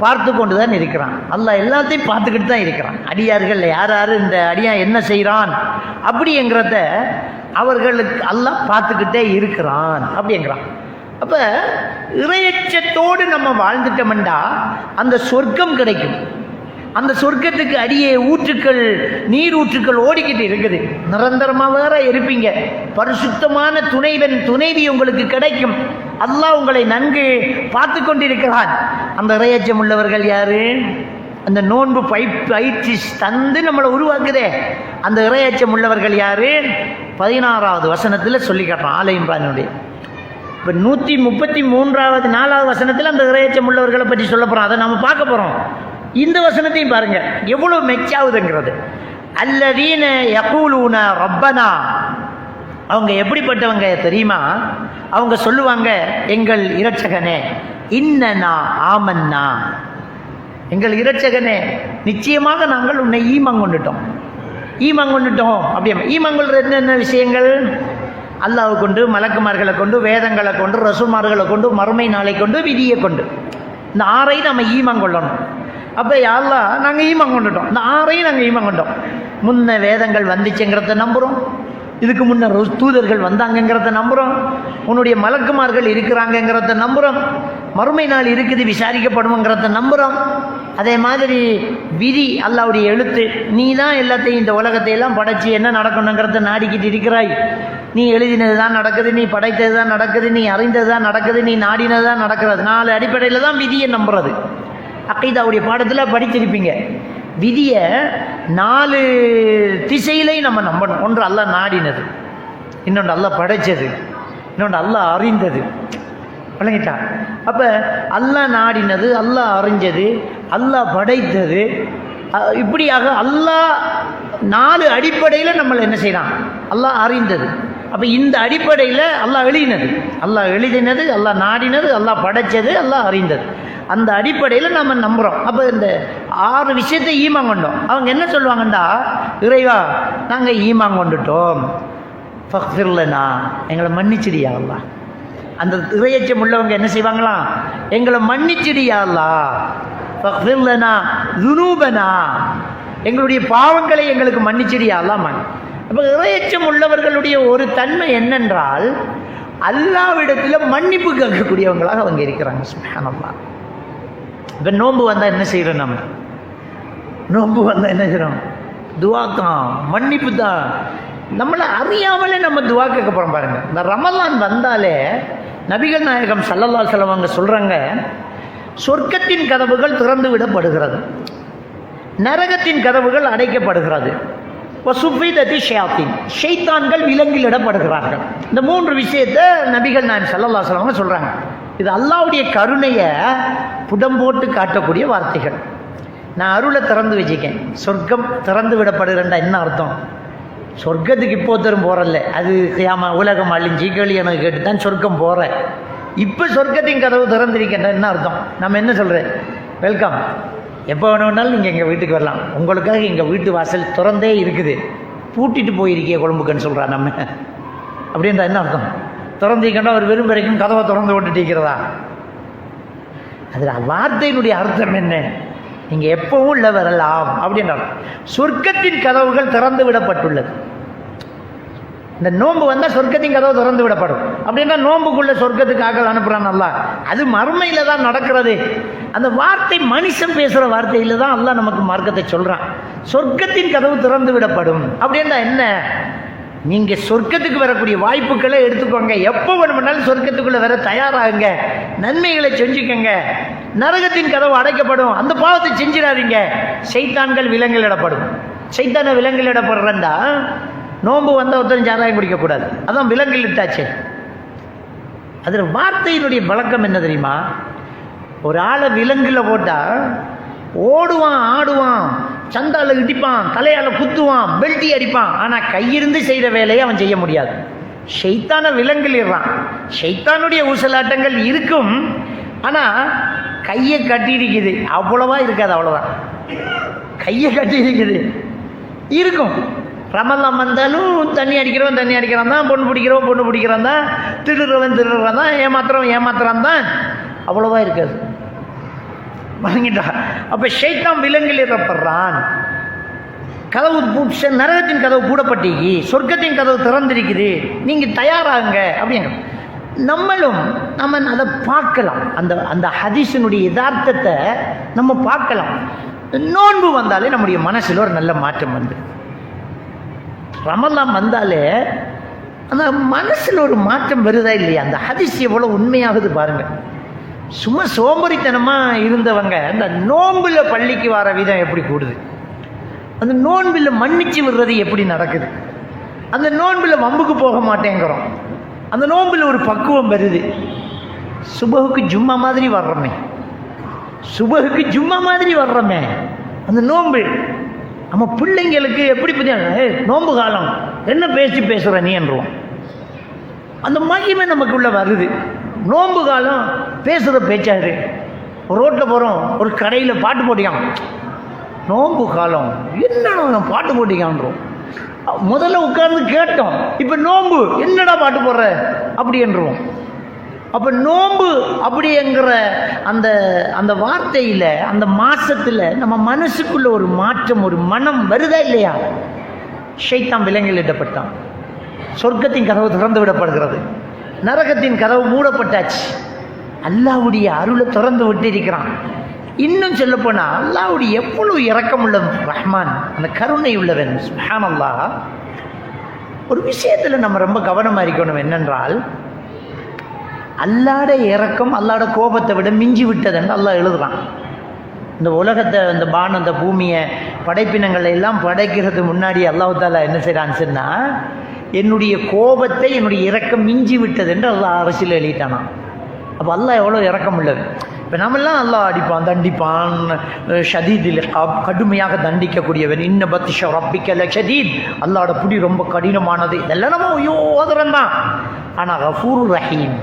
Speaker 1: பார்த்து கொண்டு தான் இருக்கிறான். அல்லாஹ் எல்லாத்தையும் பார்த்துக்கிட்டு தான் இருக்கிறான். அடியார்கள் யார் யார், இந்த அடியான் என்ன செய்கிறான் அப்படிங்கிறத அவர்களுக்கு அல்லாஹ் பார்த்துக்கிட்டே இருக்கிறான் அப்படிங்கிறான். அப்போ இறையச்சத்தோடு நம்ம வாழ்ந்துட்டோம்னா அந்த சொர்க்கம் கிடைக்கும். அந்த சொர்க்கத்துக்கு அடியே ஊற்றுக்கள், நீர் ஊற்றுக்கள் ஓடிக்கிட்டு இருக்குது. நிரந்தரமாக வேற இருப்பீங்க. பரிசுத்தமான துணைவன் துணைவி உங்களுக்கு கிடைக்கும். அல்லாஹ் உங்களை நன்கு பார்த்து கொண்டிருக்கிறான். அந்த இறையச்சம் உள்ளவர்கள் யாரு? அந்த நோன்பு பயிற்சி தந்து நம்மளை உருவாக்குதே அந்த இறையச்சம் உள்ளவர்கள் யாரு? 16வது வசனத்தில் சொல்லி காட்டுறான் ஆல இம்ரானுடைய. இப்போ 133வது 4வது வசனத்தில் அந்த இறையச்சம் உள்ளவர்களை பற்றி சொல்ல போகிறோம். அதை நம்ம பார்க்க போகிறோம். இந்த வசனத்தையும் பாருங்க, எவ்வளோ மெச்சாகுதுங்கிறது. அல்லதீன யகூலூன ரப்பனா, அவங்க எப்படிப்பட்டவங்க தெரியுமா? அவங்க சொல்லுவாங்க, எங்கள் இரட்சகனே, இன்னனா ஆமன்னா, எங்கள் இரட்சகனே நிச்சயமாக நாங்கள் உன்னை ஈமான் கொண்டுட்டோம். ஈமான் கொண்டுட்டோம். அப்படியே ஈமான் கொள்ற என்னென்ன விஷயங்கள்? அல்லாஹ்வை கொண்டு, மலக்குமார்களை கொண்டு, வேதங்களை கொண்டு, ரசூல்மார்களை கொண்டு, மறுமை நாளை கொண்டு, விதியை கொண்டு, இந்த 6ஐயும் நம்ம ஈமான் கொள்ளணும். அப்போ யா அல்லாஹ் நாங்கள் ஈமான் கொண்டுட்டோம், இந்த 6ஐயும் நாங்கள் ஈமான் கொண்டோம். முன்ன வேதங்கள் வந்துச்சுங்கிறத நம்புகிறோம், இதுக்கு முன்னர் தூதர்கள் வந்தாங்கங்கிறத நம்புகிறோம், உன்னுடைய மலக்குமார்கள் இருக்கிறாங்கங்கிறத நம்புகிறோம், மறுமை நாள் இருக்குது விசாரிக்கப்படுவோங்கிறத நம்புகிறோம். அதே மாதிரி விதி அல்லாஹ்வுடைய எழுத்து, நீ தான் எல்லாத்தையும் இந்த உலகத்தை எல்லாம் படைச்சி என்ன நடக்கணுங்கிறத நாடிக்கிட்டு இருக்கிறாய். நீ எழுதினது தான் நடக்குது, நீ படைத்தது தான் நடக்குது, நீ அறிந்தது தான் நடக்குது, நீ நாடினது தான் நடக்கிறது. 4 அடிப்படையில் தான் விதியை நம்புறது. அக்கீதாவுடைய பாடத்தில் படிச்சிருப்பீங்க. விதியை 4 திசையிலையும் நம்ம நம்பணும். ஒன்று அல்லாஹ் நாடினது, இன்னொன்று அல்லாஹ் படைச்சது, இன்னொன்று அல்லாஹ் அறிந்தது. விளங்கிட்டா? அப்போ அல்லாஹ் நாடினது, அல்லாஹ் அறிஞ்சது, அல்லாஹ் படைத்தது, இப்படியாக அல்லாஹ் 4 அடிப்படையில் நம்மளை என்ன செய்யலாம்? அல்லாஹ் அறிந்தது. அப்போ இந்த அடிப்படையில் அல்லாஹ் எழுதினது, அல்லாஹ் நாடினது, அல்லாஹ் படைச்சது, அல்லாஹ் அறிந்தது. அந்த அடிப்படையில் நம்ம நம்புகிறோம். அப்போ இந்த 6 விஷயத்தை ஈமான் கொண்டோம். அவங்க என்ன சொல்லுவாங்கண்டா, இறைவா நாங்கள் ஈமான் கொண்டுட்டோம், ஃபக்ஃபிர்லனா எங்களை மன்னிச்சிடியா அல்லாஹ். அந்த இறையச்சம் உள்ளவங்க என்ன செய்வாங்களாம்? எங்களை மன்னிச்சிடியா அல்லாஹ், ஃபக்ஃபிர்லனா துனூபனா, எங்களுடைய பாவங்களை எங்களுக்கு மன்னிச்சிடியா அல்லாஹ். அப்போ இறையச்சம் உள்ளவர்களுடைய ஒரு தன்மை என்னென்றால், அல்லாஹ்விடத்தில் மன்னிப்பு கேட்கக்கூடியவங்களாக அவங்க இருக்கிறாங்க. சுப்ஹானல்லாஹ். இப்போ நோன்பு வந்தால் என்ன செய்கிறோம்? நம்ம நோன்பு வந்தால் என்ன செய்கிறோம்? துவாக்கம், மன்னிப்பு தான். நம்மளை அறியாமலே நம்ம துவா கேட்க போகிறோம். பாருங்கள், இந்த ரமலான் வந்தாலே நபிகள் நாயகம் ஸல்லல்லாஹு அலைஹி வஸல்லம் அவங்க சொல்கிறாங்க, சொர்க்கத்தின் கதவுகள் திறந்து விடப்படுகிறது, நரகத்தின் கதவுகள் அடைக்கப்படுகிறது, வசுஃபிதத்தி ஷயாத்தீன், ஷைத்தான்கள் விலங்கிலிடப்படுகிறார்கள். இந்த 3 விஷயத்தை நபிகள் நாயகம் ஸல்லல்லாஹு அலைஹி வஸல்லம் சொல்கிறாங்க. இது அல்லாஹ்வுடைய கருணையை புடம் போட்டு காட்டக்கூடிய வார்த்தைகள். நான் அருளை திறந்து வச்சுக்கேன், சொர்க்கம் திறந்து விடப்படுகிறேன்டா என்ன அர்த்தம்? சொர்க்கத்துக்கு இப்போ தரும் போகிறல்ல, அது உலகம் அழிஞ்சி கேள்வி கேட்டு தான் சொர்க்கம் போகிறேன். இப்போ சொர்க்கத்தின் கதவு திறந்திருக்கேன் என்ன அர்த்தம்? நம்ம என்ன சொல்கிறேன்? வெல்கம், எப்போ வேணும்னாலும் நீங்கள் எங்கள் வீட்டுக்கு வரலாம், உங்களுக்காக எங்கள் வீட்டு வாசல் திறந்தே இருக்குது, பூட்டிட்டு போயிருக்கிய கொழும்புக்குன்னு சொல்கிறான் நம்ம. அப்படின்றா என்ன அர்த்தம்? திறந்திருக்கேன்டா ஒரு வெறும் வரைக்கும் கதவை திறந்து விட்டுட்டு இருக்கிறதா? அதில் வார்த்தையினுடைய அர்த்தம் என்ன? நீங்கள் எப்பவும் உள்ள வரலாம் அப்படின்ற சொர்க்கத்தின் கதவுகள் திறந்து விடப்பட்டுள்ளது. இந்த நோன்பு வந்தால் சொர்க்கத்தின் கதவு திறந்து விடப்படும். அப்படின்னா நோன்புக்குள்ள சொர்க்கத்துக்கு ஆக்கள் அனுப்புகிறான் அல்லாஹ். அது மறுமையில் தான் நடக்கிறது. அந்த வார்த்தை மனுஷன் பேசுகிற வார்த்தையில் தான் அல்லாஹ் நமக்கு மார்க்கத்தை சொல்கிறான். சொர்க்கத்தின் கதவு திறந்து விடப்படும் அப்படின்னா என்ன? நீங்கள் சொர்க்கத்துக்கு வரக்கூடிய வாய்ப்புகளை எடுத்துக்கோங்க, எப்போ வேணும்னாலும் சொர்க்கத்துக்குள்ளே வர தயாராகுங்க, நன்மைகளை செஞ்சுக்கோங்க. நரகத்தின் கதவு அடைக்கப்படும், அந்த பாவத்தை செஞ்சிடாதீங்க. ஷைத்தான்கள் விலங்கிலிடப்படும். ஷைத்தானை விலங்கிலிடப்படுறா நோன்பு வந்த ஒருத்தரும் சாராயம் குடிக்கக்கூடாது, அதான் விலங்கில் இட்டாச்சு. அதில் வார்த்தையினுடைய வழக்கம் என்ன தெரியுமா? ஒரு ஆளை விலங்கில் போட்டால் ஓடுவான், ஆடுவான், சந்தால இடிப்பான், தலையால் குத்துவான், பெல்ட்டி அடிப்பான், ஆனால் கையிருந்து செய்கிற வேலையை அவன் செய்ய முடியாது. ஷைத்தானை விலங்கிலிடுறான். ஷைத்தானுடைய ஊசலாட்டங்கள் இருக்கும், ஆனால் கையை கட்டியிருக்குது அவ்வளவா இருக்காது, அவ்வளோதான். கையை கட்டியிருக்குது இருக்கும். ரமலான் வந்தாலும் தண்ணி அடிக்கிறான் தான், பொண்ணு பிடிக்கிறான் தான், திருடுறவன் தான், ஏமாத்துறான் தான், அவ்வளோவா இருக்காது. வாங்கிட்டா. அப்போ ஷைத்தான் விலங்கில் ஏறப்படுறான். கதவு நரகத்தின் கதவு பூடப்பட்டிக்கு, சொர்க்கத்தின் கதவு திறந்திருக்குது, நீங்கள் தயாராகுங்க அப்படிங்க. நம்ம அதை பார்க்கலாம். அந்த ஹதீஸினுடைய யதார்த்தத்தை நம்ம பார்க்கலாம். நோன்பு வந்தாலே நம்முடைய மனசில் ஒரு நல்ல மாற்றம் வந்து, ரமலான் வந்தாலே அந்த மனசில் ஒரு மாற்றம் வருதா இல்லையா? அந்த ஹதீஸ் எவ்வளோ உண்மையாகுது பாருங்கள். சும்மா சோம்பரித்தனமாக இருந்தவங்க அந்த நோம்பில் பள்ளிக்கு வர விதம் எப்படி கூடுது, அந்த நோன்பில் மன்னிச்சு விடுறது எப்படி நடக்குது, அந்த நோன்பில் வம்புக்கு போக மாட்டேங்கிறோம், அந்த நோன்பில் ஒரு பக்குவம் வருது. சுபகுக்கு ஜும்மா மாதிரி வர்றோமே, அந்த நோன்பு நம்ம பிள்ளைங்களுக்கு எப்படி பார்த்தீங்கன்னா நோன்பு காலம் என்ன பேசுகிற நீ என்றுவோம். அந்த மகிமை நமக்குள்ளே வருது. நோன்பு காலம் பேசுகிற பேச்சாரு. ஒரு ரோட்டில் போகிறோம், ஒரு கடையில் பாட்டு போட்டிக்கான், நோன்பு காலம் என்ன பாட்டு போட்டிக்கான்றோம். முதல்ல உட்கார்ந்து கேட்டோம். இப்ப நோன்பு என்னடா பாட்டு போடுற அப்படி என்றுவோம். அப்ப நோன்பு அப்படிங்கிற அந்த அந்த வார்த்தையில, அந்த மாசத்துல நம்ம மனசுக்குள்ள ஒரு மாற்றம், ஒரு மனம் வருதா இல்லையா? ஷைத்தான் விலங்கிலிடப்பட்டான். சொர்க்கத்தின் கதவு திறந்து விடப்படுகிறது, நரகத்தின் கதவு மூடப்பட்டாச்சு. அல்லாஹ்வுடைய அருளை திறந்து விட்டிருக்கிறான். இன்னும் சொல்ல போனா அல்லாஹ்வுடைய எவ்வளவு இரக்கம் உள்ள ரஹ்மான், அந்த கருணை உள்ளவன். சுப்ஹானல்லாஹ். ஒரு விஷயத்துல நம்ம ரொம்ப கவனமா இருக்கணும். என்னென்றால், அல்லாஹ்வுடைய இரக்கம் அல்லாஹ்வுடைய கோபத்தை விட மிஞ்சி விட்டதுன்னு அல்லாஹ் எழுதுறான். இந்த உலகத்தை, இந்த அந்த பூமியை, படைப்பினங்களை எல்லாம் படைக்கிறதுக்கு முன்னாடி அல்லாஹ் தாலா என்ன செய்யறான்னு சொன்னா, என்னுடைய கோபத்தை என்னுடைய இரக்கம் மிஞ்சி விட்டது என்று அல்லாஹ் அரசியல் எழுதிட்டானா. அப்போ அல்லாஹ் எவ்வளோ இரக்கம் உள்ளது. இப்போ நம்மெல்லாம் அல்லாஹ் அடிப்பான், தண்டிப்பான், ஷதீதில் கடுமையாக தண்டிக்கக்கூடியவன். இன்ன பத்ஷ ரப்பிக்க லஷதீத், அல்லாஹ்வோட புடி ரொம்ப கடினமானது. இதெல்லாம் நம்ம ஐயோ ஓதுறோம் தான். ஆனால் கஃபூர் ரஹீம்,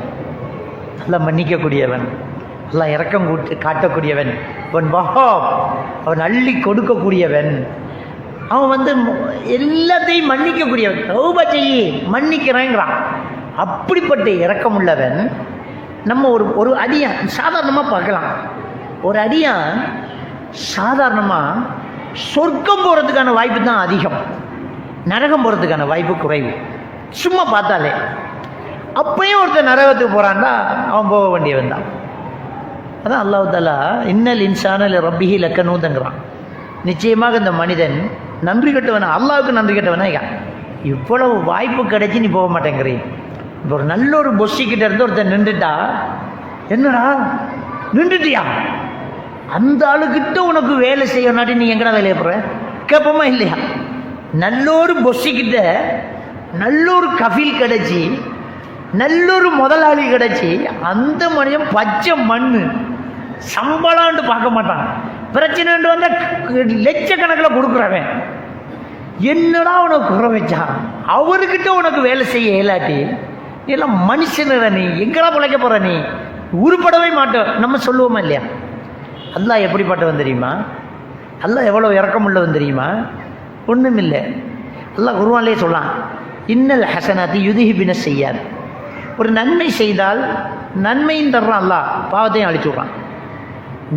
Speaker 1: அல்லாஹ் மன்னிக்கக்கூடியவன், அல்லாஹ் இரக்கம் காட்டக்கூடியவன். அவன் வஹாப், அவன் அள்ளி கொடுக்கக்கூடியவன். அவன் எல்லாத்தையும் மன்னிக்கக்கூடியவன். தௌபா செய்யி மன்னிக்கிறேங்கிறான். அப்படிப்பட்ட இரக்கம் உள்ளவன். நம்ம ஒரு அடியான் சாதாரணமாக பார்க்கலாம். ஒரு அடியான் சாதாரணமாக சொர்க்கம் போகிறதுக்கான வாய்ப்பு தான் அதிகம், நரகம் போகிறதுக்கான வாய்ப்பு குறைவு. சும்மா பார்த்தாலே அப்பயும் ஒருத்தர் நரகத்துக்கு போகிறான்னா அவன் போக வேண்டியவன் தான். அதான் அல்லாஹ் தாலா இன்னல் இன்சான ரப்பிஹி லக்கனூதங்கிறான். நிச்சயமாக இந்த மனிதன் நன்றி கட்டவனா, அல்லாவுக்கு நன்றி கட்டவனா. இவ்வளவு வாய்ப்பு கிடைச்சி நீ போக மாட்டேங்கிறீன். இப்போ ஒரு நல்ல ஒரு பொஸ்ஸிக்கிட்ட இருந்து ஒருத்தர் நின்றுட்டா, என்னடா நின்றுட்டியா, அந்த ஆளுக்கிட்ட உனக்கு வேலை செய்யணாட்டி நீ எங்கடா வேலையை போற கேட்போமா இல்லையா? நல்லொரு பொஸ்ஸிக்கிட்ட நல்லொரு கஃபீல் கிடைச்சி, நல்லொரு முதலாளி கிடைச்சி, அந்த மனிதன் பச்சை மண்ணு சம்பளான்னு பார்க்க மாட்டான். பிரச்சனை வந்தால் லட்சக்கணக்கில் கொடுக்குறவன். என்னடா உனக்கு குறை வச்சா, அவர்கிட்ட உனக்கு வேலை செய்ய இயலாட்டி எல்லாம் மனுஷன நீ எங்கடா பிழைக்க போற, நீ உருப்படவே மாட்டோம் நம்ம சொல்லுவோமா இல்லையா? அல்லாஹ் எப்படிப்பட்டவன் தெரியுமா? அல்லாஹ் எவ்வளோ இரக்கமுள்ளவன் தெரியுமா? ஒன்றும் இல்லை. அல்லாஹ் குர்ஆன்லயே சொல்லலாம், இன்னல் ஹசனாத்தி யுதிஹிபின செய்யாது. ஒரு நன்மை செய்தால் நன்மையும் தர்றான் அல்லாஹ், பாவத்தையும் அழிச்சு விட்றான்.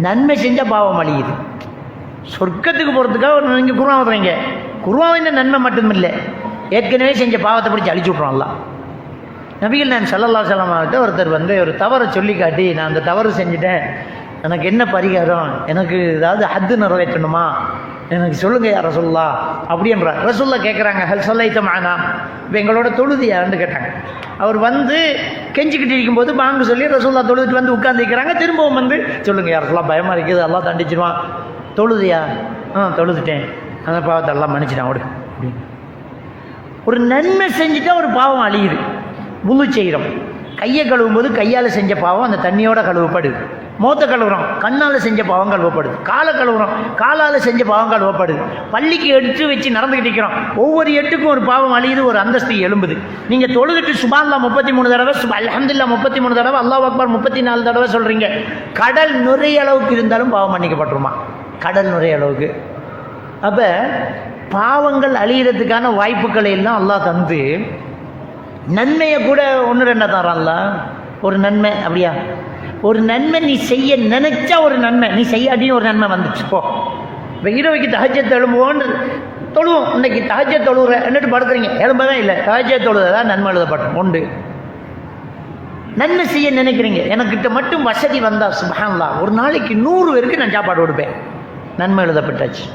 Speaker 1: நன்மை செஞ்சால் பாவம் அழியுது. சொர்க்கத்துக்கு போகிறதுக்காக ஒரு நீங்கள் குர்ஆன் ஓதுறீங்க, குர்ஆனின் நன்மை மட்டுமில்லை, ஏற்கனவே செஞ்ச பாவத்தை பிடிச்சி அழிச்சு விட்றான் அல்லாஹ். நபிகள் நான் ஸல்லல்லாஹு அலைஹி வஸல்லம் ஒருத்தர் ஒரு தவறை சொல்லி காட்டி, நான் அந்த தவறு செஞ்சுட்டேன், எனக்கு என்ன பரிகாரம், எனக்கு ஏதாவது ஹத்து நிறைவேற்றணுமா, எனக்கு சொல்லுங்க யா ரசூலுல்லாஹ் அப்படின்றார். ரசூலுல்லாஹ் கேட்குறாங்க, ஹல் ஸல்லைத மஅனா, இப்போ எங்களோட தொழுதியான்னு கேட்டாங்க. அவர் கெஞ்சிக்கிட்டு இருக்கும்போது பாங்கு சொல்லி ரசூலுல்லாஹ் தொழுதுட்டு உட்காந்துக்கிறாங்க. திரும்பவும் சொல்லுங்க யா ரசூலுல்லாஹ், பயமாக இருக்குது, அல்லாஹ் தண்டிச்சிருவான். தொழுதியா? தொழுதுட்டேன், அந்த பாவத்தை எல்லாம் மன்னிச்சிட்டான் விடு அப்படின்னு. ஒரு நன்மை செஞ்சுட்டா ஒரு பாவம் அழியுது. முழு செய்கிறோம், கையை கழுவும் போது கையால் செஞ்ச பாவம் அந்த தண்ணியோட கழுவப்படுது. மோத்த கழுவுறோம், கண்ணால் செஞ்ச பாவம் கழுவப்படுது. காலை கழுவுறோம், காலால் செஞ்ச பாவம் கழுவப்படுது. பள்ளிக்கு எடுத்து வச்சு நடந்துக்கிட்டு இருக்கிறோம், ஒவ்வொரு எட்டுக்கும் ஒரு பாவம் அழியுது, ஒரு அந்தஸ்து எழும்புது. நீங்கள் தொழுதுட்டு சுப்ஹானல்லாஹ் 33 தடவை, அல்ஹம்துலில்லாஹ் 33 தடவை, அல்லாஹ் அக்பர் 34 தடவை சொல்கிறீங்க. கடல் நுரைய அளவுக்கு இருந்தாலும் பாவம் மன்னிக்கப்பட்டுருமா? கடல் நுரைய அளவுக்கு. அப்போ பாவங்கள் அழிகிறதுக்கான வாய்ப்புகளை எல்லாம் அல்லாஹ் தந்து, நன்மையை கூட ஒன்று ரெண்டா தரான்ல. ஒரு நன்மை அப்படியா, ஒரு நன்மை நீ செய்ய நினைச்சா ஒரு நன்மை, நீ செய்யாட்டியும் ஒரு நன்மை வந்துச்சு. போ, இப்போ இரவைக்கு தஹஜ்ஜத் எழும்புவோன்னு தொழுவோம். இன்னைக்கு தஹஜ்ஜத் தொழுகிற என்னட்டு படுக்கிறீங்க, எழும்பவே இல்லை, தஹஜ்ஜத் தொழுதான் நன்மை எழுதப்படும் உண்டு. நன்மை செய்ய நினைக்கிறீங்க, எனக்கிட்ட மட்டும் வசதி வந்தால் சுப்ஹானல்லாஹ் ஒரு நாளைக்கு 100 பேருக்கு நான் சாப்பாடு கொடுப்பேன், நன்மை எழுதப்பட்டாச்சு.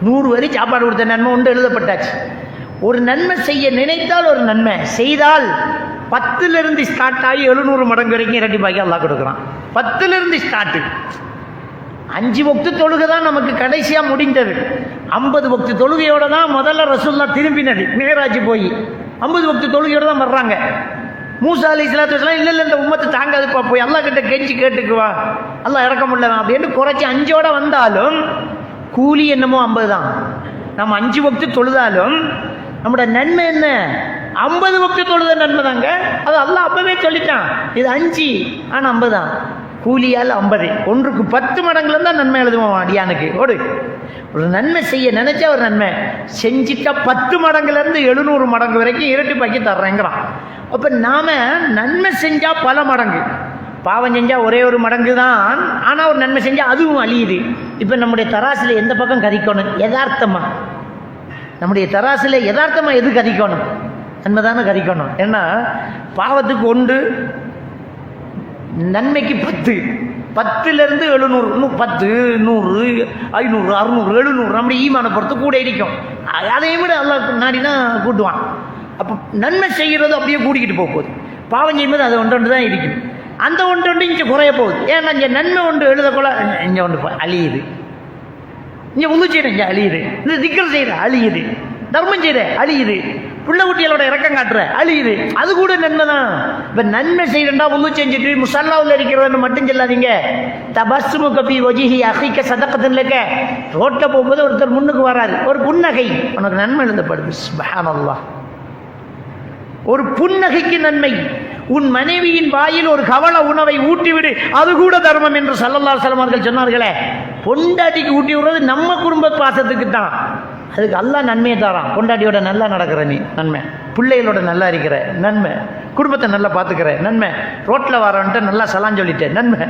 Speaker 1: 100 வரை சாப்பாடு கொடுத்த நன்மை உண்டு, எழுதப்பட்டாச்சு. ஒரு நன்மை செய்ய நினைத்தால் ஒரு நன்மை செய்தால் 10லிருந்து ஸ்டார்ட் ஆகி 700 மடங்கு வரைக்கும் இரட்டிப்பாக்கி அல்லாஹ் கொடுக்குறான். 10லிருந்து ஸ்டார்ட். 5 வக்து தொழுகை தான் நமக்கு கடைசியாக முடிந்தது. 50 வக்து தொழுகையோட தான் முதல்ல ரசூலுல்லாஹ் திரும்பினது. மிஹராஜ் போய் 50 வக்து தொழுகையோட தான் வர்றாங்க. மூசா அலைஹிஸ்ஸலாத்து வஸலாம் இல்லை இந்த உம்மத்து தாங்காதுப்பா, போய் அல்லாஹ் கிட்ட கெஞ்சி கேட்டுக்குவா, அல்லாஹ் இறக்கமுள்ளவன் அப்படின்னு குறைச்சி 5ஓட வந்தாலும் கூலி என்னமோ 50 தான். நம்ம 5 வக்து தொழுதாலும் நம்மளோட நன்மை என்ன? 50 வக்து தொழுத நன்மை தாங்க. அது அல்லாஹ் அப்பவே சொல்லிட்டான், இது 5 ஆனால் 50 தான். கூலியால் 50, 1க்கு 10 மடங்குல தான் நன்மை எழுதுவோம் அடியானுக்கு. ஓடு ஒரு நன்மை செய்ய நினைச்சா ஒரு நன்மை செஞ்சிட்டா 10 மடங்குலேருந்து 700 மடங்கு வரைக்கும் இரட்டிப்பாக்கி தர்றேங்கிறான். அப்போ நாம் நன்மை செஞ்சால் பல மடங்கு, பாவம் செஞ்சால் ஒரே ஒரு மடங்கு தான். ஆனால் ஒரு நன்மை செஞ்சால் அதுவும் அழியுது. இப்போ நம்முடைய தராசில் எந்த பக்கம் கதிக்கணும்? யதார்த்தமாக நம்முடைய தராசில் யதார்த்தமாக எது கதிக்கணும்? நன்மை தானே கதிக்கணும். ஏன்னா பாவத்துக்கு 1, நன்மைக்கு 10, 10லேருந்து 700, இன்னும் 10, 100, 500, 600, 700 நம்முடைய ஈமான பொறுத்து கூட இருக்கும். அதையும் விட அல்லாஹ் நாடினா கூட்டுவான். அப்போ நன்மை செய்கிறது அப்படியே கூட்டிக்கிட்டு போகுது. பாவம் செய்யும்போது அது ஒன்று தான் இருக்குது. அந்த ஒன்று இங்கே குறைய போகுது. ஏன்னா இங்கே நன்மை ஒன்று எழுதக்கூட இங்கே ஒன்று அழியுது, இங்கே உது செய்கிற இங்கே அழியுது, இந்த திக்கர் செய்கிற அழியுது, தர்மம் செய்கிற அழியுது, பிள்ளை குட்டிகளோட இறக்கம் காட்டுற அழியுது. அது கூட நன்மை தான். இப்போ நன்மை செய்யறா உது செஞ்சுட்டு முசல்லாவில் இருக்கிறவன்னு மட்டும் சொல்லாதீங்க. தபஸ்ஸுமு கபி வஜிஹி அஹீக சதகத்துன்னு இருக்க. ரோட்டில் போகும்போது ஒருத்தர் முன்னுக்கு வராரு, ஒரு புன்னகை, உனக்கு நன்மை எழுதப்படுது. சுப்ஹானல்லாஹ். ஒரு புன்னகைக்கு நன்மை. உன் மனைவியின் வாயில் ஒரு கவள உணவை ஊட்டிவிடு, அது கூட தர்மம் என்று ஸல்லல்லாஹு அலைஹி வஸல்லம் அவர்கள் சொன்னார்களே. பொண்டாட்டிக்கு ஊட்டி விடுறது நம்ம குடும்ப பாசத்துக்கு தான். அதுக்கு அல்லாஹ் நன்மையை தரான். பொண்டாட்டியோட நல்லா நடக்கிற நீ நன்மை, பிள்ளைகளோட நல்லா இருக்கிற நன்மை, குடும்பத்தை நல்லா பார்த்துக்கிற நன்மை, ரோட்டில் வரவன்ட்டு நல்லா சலான் சொல்லிட்ட நன்மை,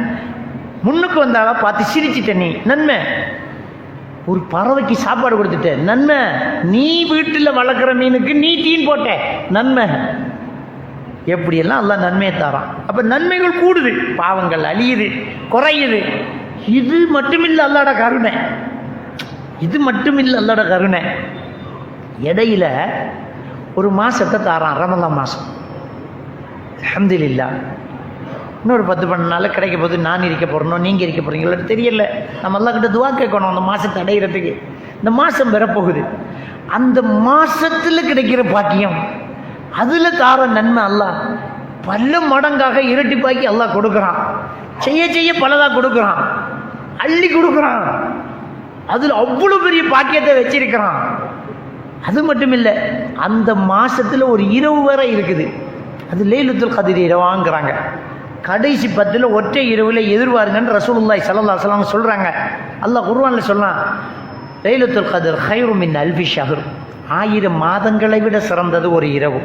Speaker 1: முன்னுக்கு வந்தால பார்த்து சிரிச்சிட்ட நீ நன்மை, ஒரு பறவைக்கு சாப்பாடு கொடுத்துட்ட நன்மை, நீ வீட்டில் வளர்க்குற மீனுக்கு நீ தீன் போட்ட நன்மை. எப்படியெல்லாம் அல்லாஹ் நன்மையை தரான். அப்போ நன்மைகள் கூடுது, பாவங்கள் அழியுது, குறையுது. இது மட்டுமில்லை அல்லாஹ்வோட கருணை, இது மட்டுமில்லை அல்லாஹ்வோட கருணை. இடையில ஒரு மாதத்தை தாரான், ரமலான் மாதம். அல்ஹம்துலில்லாஹ். இன்னொரு 10-12 நாள் கிடைக்க போது நான் இருக்க போகிறனோ நீங்கள் இருக்க போகிறீங்களோ தெரியல. நம்ம அல்லாஹ் கிட்ட துவா கேட்கணும் அந்த மாதத்தை அடைகிறதுக்கு. இந்த மாதம் பெறப்போகுது. அந்த மாதத்தில் கிடைக்கிற பாக்கியம், அதில் தார நன்மை அல்லாஹ் பல மடங்காக இரட்டிப்பாக்கி அல்லாஹ் கொடுக்குறான். செய்ய செய்ய பலதாக கொடுக்குறான், அள்ளி கொடுக்குறான். அதில் அவ்வளோ பெரிய பாக்கியத்தை வச்சிருக்கிறான். அது மட்டும் இல்லை, அந்த மாதத்தில் ஒரு இரவு வேற இருக்குது. அது லைலத்துல் கத்ர் இரவாங்கிறாங்க. கடைசி 10 ஒற்றை இரவில் எதிர்வாருங்கன்னு ரசூலுல்லாஹி ஸல்லல்லாஹு அலைஹி வஸல்லம் சொல்கிறாங்க. அல்லாஹ் குர்ஆனில் சொன்னான், லைலத்துல் கத்ர் கைரு மின் அல்ஃபி ஷஹர். 1000 மாதங்களை விட சிறந்தது ஒரு இரவு.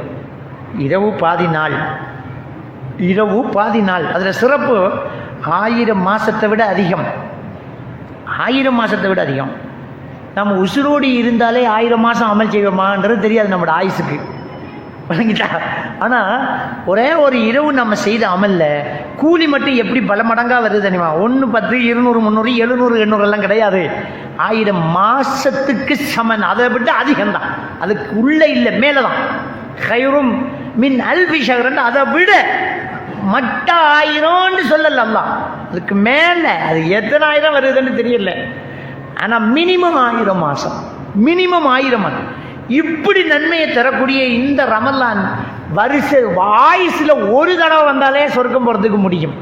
Speaker 1: இரவு பாதி நாள், இரவு பாதி நாள். அதில் சிறப்பு 1000 மாதத்தை விட அதிகம், 1000 மாதத்தை விட அதிகம். நம்ம உசுரோடி இருந்தாலே 1000 மாதம் அமல் செய்வோமான்றது தெரியாது நம்மளோட ஆயுசுக்கு, வணங்கிட்டா. ஆனால் ஒரே ஒரு இரவு நம்ம செய்த அமல்ல கூலி மட்டும் எப்படி பல மடங்காக வருது தெரியுமா? 1, 10, 200, 300, 700, 800 எல்லாம் கிடையாது. 1000 மாதத்துக்கு சமன், அதை விட்டு அதிகம்தான். அதுக்கு உள்ளே இல்லை, மேலே தான். கைரும் மின் அல்ஃபி ஷஹர், அதை விட மட்ட 1000ன்னு சொல்லல அல்லாஹ், அதுக்கு மேலே. அது எத்தனை ஆயிரம் வருதுன்னு தெரியல. ஆனால் மினிமம் 1000 மாதம், மினிமம் 1000 மாதம். இப்படி நன்மையை தரக்கூடிய இந்த ரமலான் வருஷ வாய்ஸில் ஒரு தடவை வந்தாலே சொர்க்கம் போகிறதுக்கு முடியும்.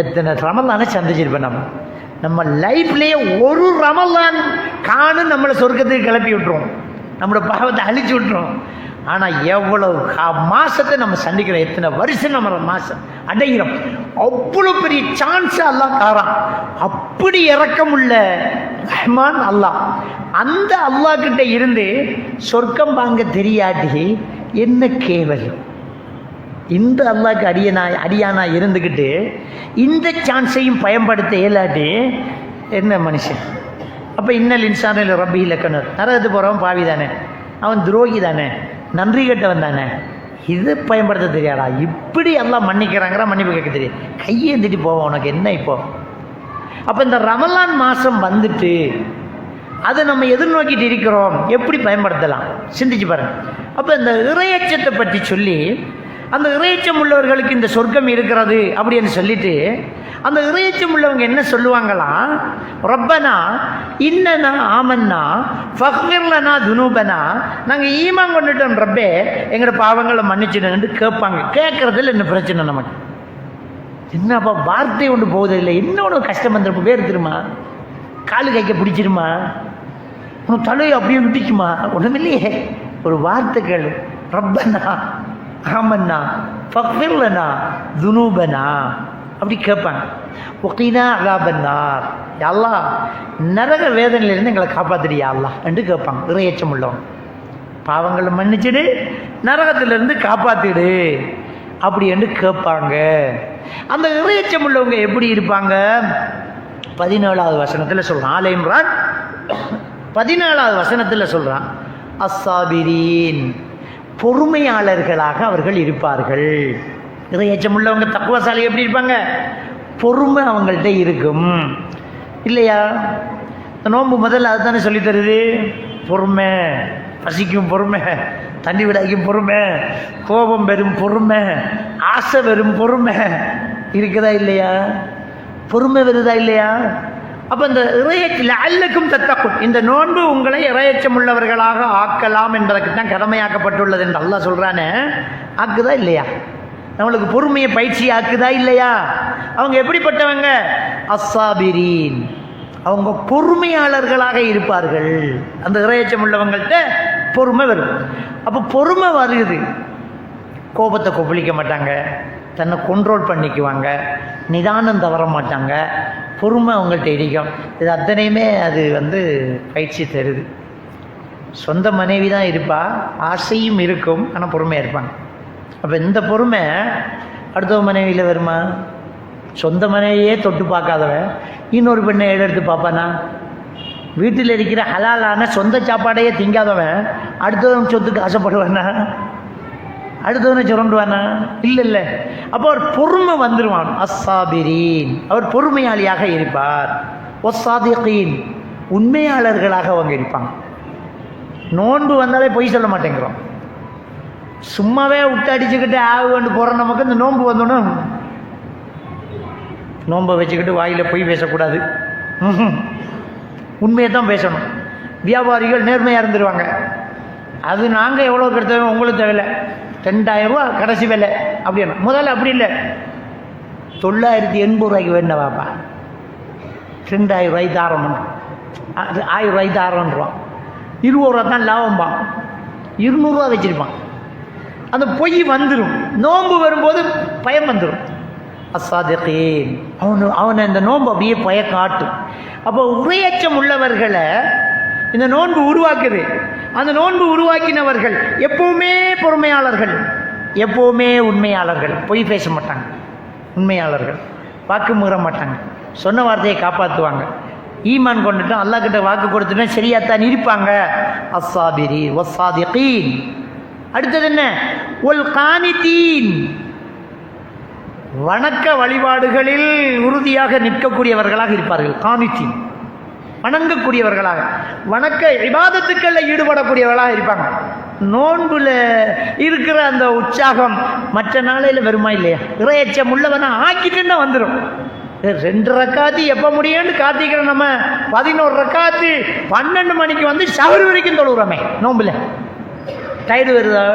Speaker 1: எத்தனை ரமலானை சந்திச்சிருப்பேன் நம்ம லைஃப்லேயே. ஒரு ரமலான் காணும் நம்மளை சொர்க்கத்துக்கு கிளப்பி விட்டுரும், நம்மளோட பாவத்தை அழிச்சு விட்டுரும். ஆனால் எவ்வளவு மாதத்தை நம்ம சந்திக்கிறோம், எத்தனை வருஷம் நம்ம மாதம் அடைகிறோம். அவ்வளோ பெரிய சான்ஸ் அல்லாஹ் தாரான். அப்படி இரக்கமுள்ள ரஹ்மான் அல்லாஹ். அந்த அல்லாஹ் கிட்ட இருந்து சொர்க்கம் வாங்க தெரியாட்டி என்ன கேவலம். இந்த அல்லாஹ்க்கு அடியானா இருந்துக்கிட்டு இந்த சான்ஸையும் பயன்படுத்த இயலாட்டி என்ன மனுஷன்? அப்போ இன்னல் இன்சானில் ரப்பி இலக்கணர். நரகத்து போகிறவன் பாவி தானே, அவன் துரோகி தானே, நன்றி கெட்டவன் தானே. இது பயன்படுத்த தெரியாதா? இப்படி எல்லாம் மன்னிக்கிறாங்கிற மன்னிப்பு கேட்க தெரியும். கையேந்திட்டு போவோம், உனக்கு என்ன இப்போ? அப்போ இந்த ரமலான் மாதம் வந்துட்டு அதை நம்ம எதிர்நோக்கிட்டு இருக்கிறோம், எப்படி பயன்படுத்தலாம் சிந்திச்சு பாருங்க. அப்போ இந்த இறையச்சத்தை பற்றி சொல்லி, அந்த இறையச்சம் உள்ளவர்களுக்கு இந்த சொர்க்கம் இருக்கிறது அப்படின்னு சொல்லிட்டு, அந்த இறையச்சம் உள்ளவங்க என்ன சொல்லுவாங்களாம்? ரப்பனா இன்னனா ஆமன்னா ஃபக்ஃபிர்லனா துனூபனா, நாங்கள் ஈமான் கொண்டுட்டோம் ரப்பே, எங்களோட பாவங்களை மன்னிச்சிடுங்கன்னு கேட்பாங்க. கேட்கறதுல என்ன பிரச்சனை நமக்கு? என்னப்பா வார்த்தை ஒன்று போகுது இல்லை, என்ன ஒன்று கஷ்டம் வந்துருப்ப பேர் திருமா, காலு கைக்க பிடிச்சிருமா, உனக்கு தலையை அப்படியே விட்டுச்சுமா, ஒன்றுமில்லையே. ஒரு வார்த்தை கேளு, ரப்பனா ஆமன்னா ஃபக்ஃபிர்லனா துனூபனா அப்படி கேட்பாங்க. ஒகீனா அஸாபன்னார், யா அல்லாஹ் நரக வேதனையிலிருந்து எங்களை காப்பாத்திடியா அல்லாஹ் என்று கேட்பாங்க. இறையச்சம் உள்ளவங்க பாவங்களை மன்னிச்சிடு, நரகத்திலிருந்து காப்பாத்திடு அப்படி என்று கேட்பாங்க. அந்த இறையச்சம் உள்ளவங்க எப்படி இருப்பாங்க? 17வது வசனத்தில் சொல்றான். ஆல இம்ரான் 17வது வசனத்தில் சொல்றான், அஸ்ஸாபிரீன், பொறுமையாளர்களாக அவர்கள் இருப்பார்கள். இறையச்சம் உள்ளவங்க தக்வாசாலி எப்படி இருப்பாங்க? பொறுமை அவங்கள்ட்ட இருக்கும் இல்லையா? நோன்பு முதல்ல அதுதானே சொல்லி தருது. பொறுமை, பசிக்கும் பொறுமை, தண்ணி விடாய்க்கும் பொறுமை, கோபம் பெறும் பொறுமை, ஆசை வெறும் பொறுமை இருக்குதா இல்லையா? பொறுமை வருதா இல்லையா? அப்போ இந்த இறையச்சம் அல்லக்கும் தத்தக்கும், இந்த நோன்பு உங்களை இறையச்சம் உள்ளவர்களாக ஆக்கலாம் என்பதற்கு தான் கடமையாக்கப்பட்டுள்ளது என்று அல்லாஹ் சொல்றானே. ஆக்குதா இல்லையா? நம்மளுக்கு பொறுமையை பயிற்சி ஆக்குதா இல்லையா? அவங்க எப்படிப்பட்டவங்க? அஸ்ஸாபிரீன், அவங்க பொறுமையாளர்களாக இருப்பார்கள். அந்த இறையச்சம் உள்ளவங்கள்ட்ட பொறுமை வரும். அப்போ பொறுமை வருது, கோபத்தை கொப்பளிக்க மாட்டாங்க, தன்னை கண்ட்ரோல் பண்ணிக்குவாங்க, நிதானம் தவற மாட்டாங்க, பொறுமை அவங்கள்ட்ட இருக்கும். இது அத்தனையுமே அது பயிற்சி தருது. சொந்த மனைவி தான் இருப்பா, ஆசையும் இருக்கும், ஆனால் பொறுமையாக இருப்பாங்க. அப்போ இந்த பொறுமை அடுத்த மனைவியில் வருமா? சொந்த மனைவியே தொட்டு பார்க்காதவன் இன்னொரு பெண்ணை எடுத்து பார்ப்பானா? வீட்டில் இருக்கிற ஹலாலான சொந்த சாப்பாடையே திங்காதவன் அடுத்தவன் சொத்துக்கு ஆசைப்படுவானா? அடுத்தவனை சுரண்டுவானா? இல்லை. அப்போ அவர் பொறுமை வந்துடுவான். அஸ்ஸாபிரீன், அவர் பொறுமையாளியாக இருப்பார். ஒஸ்ஸாதிகீன், உண்மையாளர்களாக அவங்க இருப்பாங்க. நோன்பு வந்தாலே பொய் சொல்ல மாட்டேங்கிறோம். சும்மாவே விட்டு அடிச்சுக்கிட்டு ஆகுன்னு போகிற நமக்கு இந்த நோன்பு வந்தோன்னு நோன்பை வச்சுக்கிட்டு வாயில் பொய் பேசக்கூடாது, உண்மையை தான் பேசணும். வியாபாரிகள் நேர்மையாக இருந்துருவாங்க. அது நாங்கள் எவ்வளோ கெடுத்தவங்க உங்களுக்கு தேவையில்லை, 2000 ரூபா கடைசி விலை அப்படின்னா. முதல்ல அப்படி இல்லை, 980 ரூபாய்க்கு வேணும் வாப்பா, 2000 ரூபாய்க்கு ஆரம்பம், 1000 ரூபாய்க்கு ஆரம்பிடுவான், 20 ரூபா தான் லாபம்பான், 200 ரூபா வச்சிருப்பான். அந்த பொய் வந்துடும். நோன்பு வரும்போது பயம் வந்துடும். அஸ்ஸாதிகீன், அவனை இந்த நோன்பு அப்படியே பய காட்டும். அப்போ உரையச்சம் உள்ளவர்களை இந்த நோன்பு உருவாக்குது. அந்த நோன்பு உருவாக்கினவர்கள் எப்பவுமே பொறுமையாளர்கள், எப்பவுமே உண்மையாளர்கள், பொய் பேச மாட்டாங்க, உண்மையாளர்கள், வாக்கு மீற மாட்டாங்க, சொன்ன வார்த்தையை காப்பாற்றுவாங்க. ஈமான் கொண்டுட்டு அல்லாஹ் கிட்ட வாக்கு கொடுத்துட்டா சரியாத்தான் இருப்பாங்க. அஸ்ஸாபிரி வஸ்ஸாதிகீன். அடுத்தது என்ன? ஒல் கானிதீன், வணக்க வழிபாடுகளில் உறுதியாக நிற்கக்கூடியவர்களாக இருப்பார்கள். கானிதீன், வணங்கக்கூடியவர்களாக, வணக்க இபாதத்துக்களை ஈடுபடக்கூடியவர்களாக இருப்பாங்க. நோன்புல இருக்கிற அந்த உற்சாகம் மற்ற நாளையில் வருமா இல்லையா? இறையச்சம் உள்ளவனா ஆக்கிட்டுன்னா வந்துடும். 2 ரக்காத்து எப்போ முடியும்னு காத்திக்கிறோம். நம்ம 11 ரக்காத்து 12 மணிக்கு ஷவர் வரைக்கும் தொழுகிறோமே நோன்புல. டயர்டு வருதா?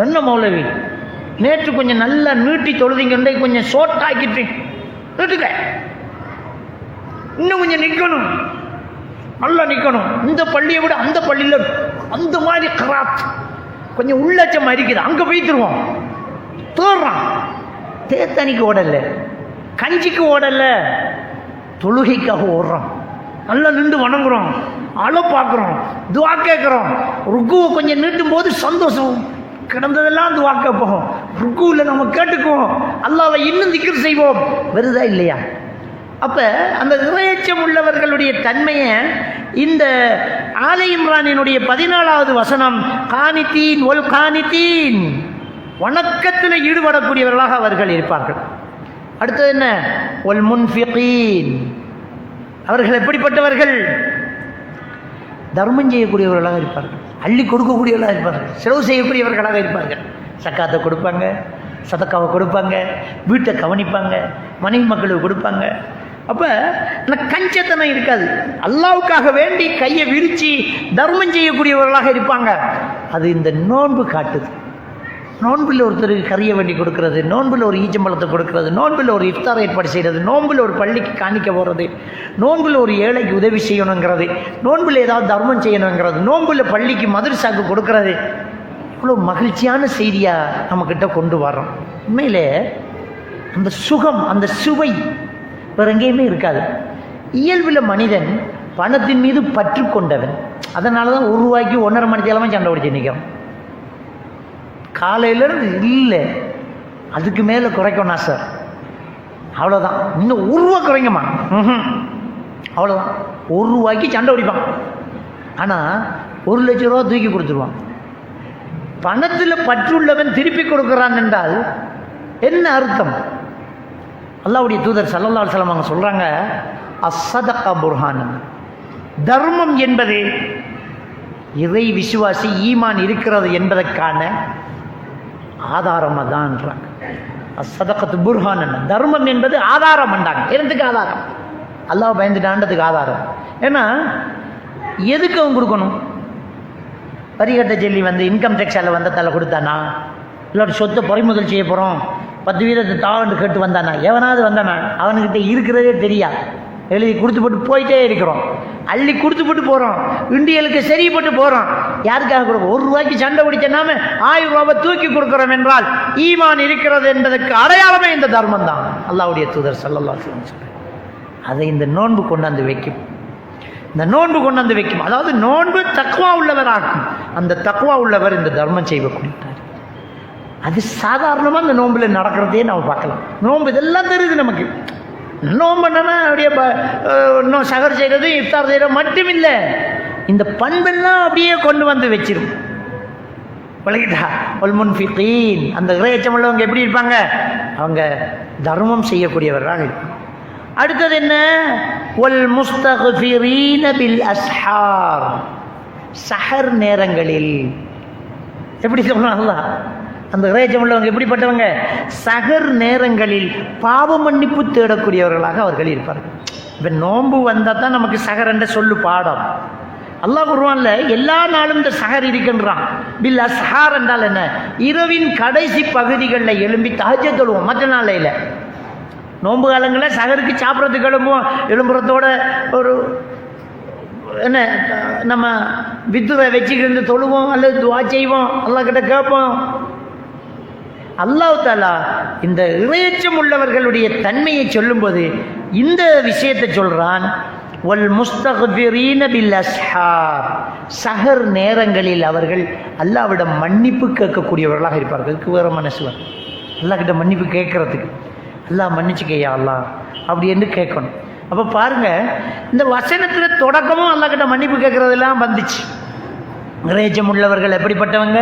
Speaker 1: என்ன மௌலவி, நேற்று கொஞ்சம் நல்லா நீட்டி தொழுதிங்கண்டே கொஞ்சம் சோட்டாக்கிட்டு நீட்டுக்க, இன்னும் கொஞ்சம் நிற்கணும், நல்லா நிற்கணும். இந்த பள்ளியை விட அந்த பள்ளியில் அந்த மாதிரி கராத் கொஞ்சம் உள்ளச்சம் இருக்குது, அங்கே போய்த்துருவோம். தேடுறான், தேத்தனிக்கு ஓடல, கஞ்சிக்கு ஓடல, தொழுகைக்காக ஓடுறோம். நல்லா நின்று வணங்குறோம், அழ பார்க்குறோம், துவா கேட்குறோம். ருக்குவை கொஞ்சம் நீட்டும் போது சந்தோஷம், கிடந்ததெல்லாம் துவா கேட்போம். ருக்குவில் நம்ம கேட்டுக்குவோம், அல்லாஹ்வை இன்னும் திக்ர் செய்வோம். வருதா இல்லையா? அப்போ அந்த இறையச்சம் உள்ளவர்களுடைய தன்மையை இந்த ஆல இம்ரானினுடைய 14வது வசனம், கானிதீன் ஒல் கானிதீன், வணக்கத்தில் ஈடுபடக்கூடியவர்களாக அவர்கள் இருப்பார்கள். அடுத்தது என்ன? ஒல் முன்ஃபிகீன், அவர்கள் எப்படிப்பட்டவர்கள்? தர்மம் செய்யக்கூடியவர்களாக இருப்பார்கள், அள்ளி கொடுக்கக்கூடியவர்களாக இருப்பார்கள், செலவு செய்யக்கூடியவர்களாக இருப்பார்கள். சக்காத்தை கொடுப்பாங்க, சதக்காவை கொடுப்பாங்க, வீட்டை கவனிப்பாங்க, மனைவி மக்களுக்கு கொடுப்பாங்க. அப்போ அந்த கஞ்சத்தனம் இருக்காது. அல்லாவுக்காக வேண்டி கையை விரித்து தர்மம் செய்யக்கூடியவர்களாக இருப்பாங்க. அது இந்த நோன்பு காட்டுது. நோன்பில் ஒருத்தருக்கு கறியை வேண்டி கொடுக்கறது, நோன்பில் ஒரு ஈச்சம்பழத்தை கொடுக்கறது, நோன்பில் ஒரு இஃப்தார் ஏற்பாடு செய்கிறது, நோன்பில் ஒரு பள்ளிக்கு காணிக்க போகிறது, நோன்பில் ஒரு ஏழைக்கு உதவி செய்யணுங்கிறது, நோன்பில் ஏதாவது தர்மம் செய்யணுங்கிறது, நோன்பில் பள்ளிக்கு மதரசாக்கு கொடுக்கறது, இவ்வளோ மகிழ்ச்சியான செய்தியாக நம்மக்கிட்ட கொண்டு வரோம். உண்மையிலே அந்த சுகம், அந்த சுவை வேறு எங்கேயுமே இருக்காது. இயல்பில் மனிதன் பணத்தின் மீது பற்று கொண்டவன். அதனால தான் ரூபாய்க்கு 1.5 மணித்தேலமாக சண்டை பிடிச்சி நிற்கிறோம். காலையிலேருந்து இல்லை, அதுக்கு மேலே குறைக்கணும் சார், அவ்வளோதான், இன்னும் ரூபா குறைங்கம்மா, அவ்வளோதான். ரூபாய்க்கு சண்டை பிடிப்பான். ஆனால் 1 லட்ச ரூபா தூக்கி கொடுத்துருவான். பணத்தில் பற்றுள்ளவன் திருப்பி கொடுக்குறான் என்றால் என்ன அர்த்தம்? அல்லாஹ்வுடைய தூதர் ஸல்லல்லாஹு அலைஹி வஸல்லம் அவங்க சொல்கிறாங்க, அஸ்ஸதக புர்ஹானன், தர்மம் என்பது இறை விசுவாசி ஈமான் இருக்கிறது என்பதற்கான ஆதாரமாக தான்றாங்க. அஸ்ஸதகத்து புர்ஹானன், தர்மம் என்பது ஆதாரம் என்றாங்க. என்னத்துக்கு ஆதாரம்? அல்லாஹ் பயந்துட்டான்றதுக்கு ஆதாரம். ஏன்னா எதுக்கு அவன் கொடுக்கணும்? வரிகட்ட சொல்லி இன்கம் டேக்ஸால் தலை கொடுத்தானா, இல்லாட்டி சொத்தை பறிமுதல் செய்ய போகிறோம் 10% தாவண்டு கேட்டு வந்தானா, எவனாவது வந்தானா? அவனுக்கிட்ட இருக்கிறதே தெரியாது, எழுதி கொடுத்து போட்டு போயிட்டே இருக்கிறோம், அள்ளி கொடுத்து போட்டு போகிறோம், இண்டியலுக்கு சரிப்பட்டு போகிறோம். யாருக்காக கொடுக்கும்? 1 ரூபாய்க்கு சண்டை பிடிச்ச நாம 1000 ரூபாவை தூக்கி கொடுக்குறோம் என்றால் ஈமான் இருக்கிறது என்பதற்கு அடையாளமே இந்த தர்மம் தான். அல்லாஹ்வுடைய தூதர் ஸல்லல்லாஹு அலைஹி வஸல்லம் சொல்றார். அதை இந்த நோன்பு கொண்டாந்து வைக்கும். இந்த நோன்பு கொண்டாந்து வைக்கும். அதாவது நோன்பு தக்வா உள்ளவர் ஆக்கும். அந்த தக்வா உள்ளவர் இந்த தர்மம் செய்யக்கூடியார். அது சாதாரணமாக இந்த நோம்பில் நடக்கிறதே நம்ம பார்க்கலாம். நோன்பு இதெல்லாம் தெரியுது நமக்கு. நோன்பு என்னன்னா அப்படியே இன்னும் சகர் செய்கிறது, இஃப்தார் செய்கிறது மட்டுமில்லை, இந்த பண்பெல்லாம் அப்படியே கொண்டு வந்து வச்சிரும். பழகிட்டா ஒல் முன்ஃபிகீன், அந்த இறையச்சம் உள்ளவங்க எப்படி இருப்பாங்க? அவங்க தர்மம் செய்யக்கூடியவர்களாக இருப்பாங்க. அடுத்தது என்ன? ஒல் முஸ்தக்ஃபிரீன பில் அஸ்ஹார், சஹர் நேரங்களில். எப்படி சொல்றாங்க? அந்த இறையச்சம் உள்ளவங்க எப்படிப்பட்டவங்க? சஹர் நேரங்களில் பாவ மன்னிப்பு தேடக்கூடியவர்களாக அவர்கள் இருப்பார்கள். இப்போ நோன்பு வந்தால் தான் நமக்கு சஹர் என்ற சொல்லு பாடம். அல்லாஹ் குர்ஆன்ல எல்லா நாளும் இந்த சஹர் இருக்கின்றான். பில் அஸ்ஹார் என்றால் என்ன? இரவின் கடைசி பகுதிகளில் எழும்பி தஹஜ்ஜத் தொழுவோம். மற்ற நாளில் இல்லை. நோன்பு காலங்களில் சஹருக்கு சாப்பிட்றதுக்கு எழும்புவோம். எழும்புறதோட ஒரு என்ன நம்ம வித்துரை வச்சுக்கிட்டு தொழுவோம், அல்லது துவா செய்வோம், அல்லாஹ் கிட்ட கேட்போம். அல்லாஹ் தஆலா இந்த இறையச்சம் உள்ளவர்களுடைய தன்மையை சொல்லும்போது இந்த விஷயத்தை சொல்றான். வல் முஸ்தக்ஃபிரீன பில் அஸ்ஹார், சஹர் நேரங்களில் அவர்கள் அல்லாஹ்விடம் மன்னிப்பு கேட்கக்கூடியவர்களாக இருப்பார்கள். இதுக்கு வேற மனசு வரும் அல்லாஹ் கிட்ட மன்னிப்பு கேட்கறதுக்கு. அல்லாஹ் மன்னிச்சுக்கையா அல்லாஹ் அப்படி என்று கேட்கணும். அப்போ பாருங்க, இந்த வசனத்தில் தொடக்கமும் அல்லாஹ் கிட்ட மன்னிப்பு கேட்கறதெல்லாம் வந்துச்சு. இறையச்சம் உள்ளவர்கள் எப்படிப்பட்டவங்க?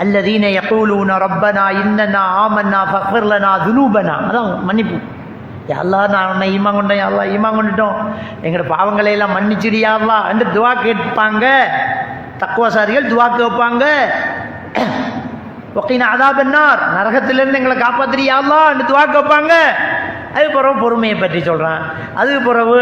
Speaker 1: அல்லதீன யகூலூன ரப்பனா இன்னனா ஆமன்னா ஃபக்ஃபிர் லனா துனூபனா, அதான் மன்னிப்பு. அல்லாஹ் நான் உன்னை ஈமான் கொண்டேன், அல்லாஹ் ஈமான் கொண்டுட்டோம், எங்களோட பாவங்களை எல்லாம் மன்னிச்சிடியா அல்லாஹ் என்று துவா கேட்பாங்க. தக்வாசாரிகள் துவா கேட்பாங்க. வக்கீனா அதாபன்னார், நரகத்திலிருந்து எங்களை காப்பாற்றியா அல்லாஹ் என்று துவா கேட்பாங்க. அதுக்கு பிறகு பொறுமையை பற்றி சொல்கிறான். அதுக்கு பிறகு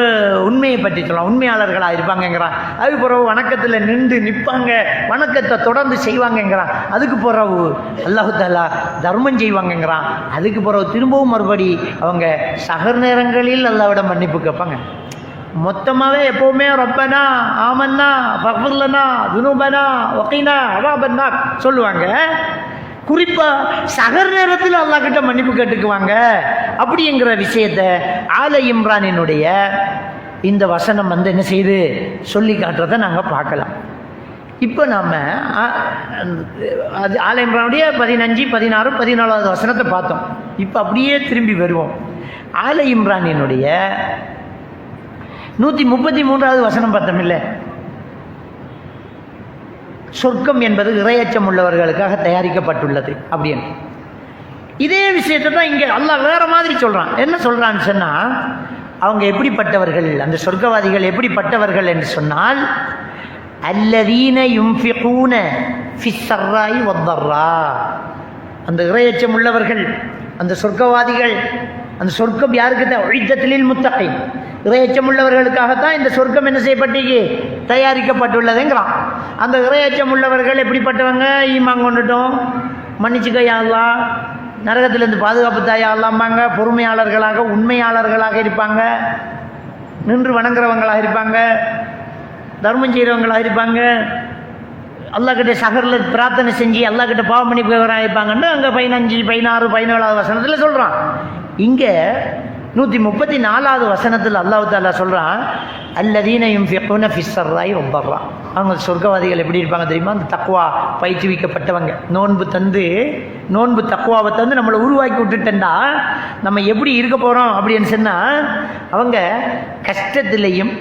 Speaker 1: உண்மையை பற்றி சொல்கிறான், உண்மையாளர்களாக இருப்பாங்கங்கிறான். அதுக்கு பிறகு வணக்கத்தில் நிற்பாங்க, வணக்கத்தை தொடர்ந்து செய்வாங்கங்கிறான். அதுக்கு பிறகு அல்லாஹ் தஆலா தர்மம் செய்வாங்கங்கிறான். அதுக்கு பிறகு திரும்பவும் மறுபடி அவங்க சஹர் நேரங்களில் அல்லாஹ்விடம் மன்னிப்பு கேட்பாங்க. மொத்தமாகவே எப்போவுமே ரப்பனா ஆமன்னா ஃபக்ஃபிர் லனா துனூபனா வகீனா அஸாபன்னார் சொல்லுவாங்க. குறிப்பாக சஹர் நேரத்தில் அல்லாஹ் கிட்ட மன்னிப்பு கேட்டுக்குவாங்க. அப்படிங்கிற விஷயத்தை ஆல இம்ரானினுடைய இந்த வசனம் என்ன செய்து சொல்லி காட்டுறதை நாங்கள் பார்க்கலாம். இப்போ நாம் அது ஆல இம்ரானுடைய 15, 16, 14வது வசனத்தை பார்த்தோம். இப்போ அப்படியே திரும்பி வருவோம். ஆல இம்ரானினுடைய 133வது வசனம் பார்த்தோம் இல்லை? சொர்க்கம் என்பது இறையச்சம் உள்ளவர்களுக்காக தயாரிக்கப்பட்டுள்ளது அப்படின்னு. இதே விஷயத்தை தான் இங்கே அல்லாஹ் வேற மாதிரி சொல்கிறான். என்ன சொல்கிறான்னு சொன்னால், அவங்க எப்படிப்பட்டவர்கள், அந்த சொர்க்கவாதிகள் எப்படிப்பட்டவர்கள் என்று சொன்னால், அல்லதீன யுன்ஃபிகூன ஃபிஸ்ஸர்ராஇ வத்தர்ரா, அந்த இறையச்சம் உள்ளவர்கள், அந்த சொர்க்கவாதிகள், அந்த சொர்க்கம் யாருக்கு தான்? உஇத்தத்தில் முத்தகீன், இறையச்சம் உள்ளவர்களுக்காகத்தான் இந்த சொர்க்கம் என்ன செய்யப்பட்டீங்க? தயாரிக்கப்பட்டுள்ளதுங்கிறான். அந்த இறையச்சம் உள்ளவர்கள் எப்படிப்பட்டவங்க? ஈமான் கொண்டுட்டோம், மன்னிச்சுக்கையா அல்லாஹ், நரகத்திலிருந்து பாதுகாப்பு தாயா அல்லாம்பாங்க, பொறுமையாளர்களாக உண்மையாளர்களாக இருப்பாங்க, நின்று வணங்குறவங்களாக இருப்பாங்க, தர்மம் செய்கிறவங்களாக இருப்பாங்க, அல்லாஹ்கிட்ட சஹரில் பிரார்த்தனை செஞ்சு அல்லாஹ்கிட்ட பாவம் பண்ணி போகிறவராக இருப்பாங்கன்னு அங்கே 15, 16, 17வது வசனத்தில் சொல்கிறான். இங்கே 134வது வசனத்தில் அல்லாஹ் தஆலா சொல்கிறான், அல்லதீன யுன்ஃபிகூன ஃபிஸ்ஸர்ராஇ வத்தர்ரா. அவங்க சொர்க்கவாதிகள் எப்படி இருப்பாங்க தெரியுமா? அந்த தக்வா பயிற்றுவிக்கப்பட்டவங்க. நோன்பு தக்வாவை தந்து நம்மளை உருவாக்கி விட்டுட்டா நம்ம எப்படி இருக்க போகிறோம் அப்படின்னு சொன்னால், அவங்க கஷ்டத்திலையும்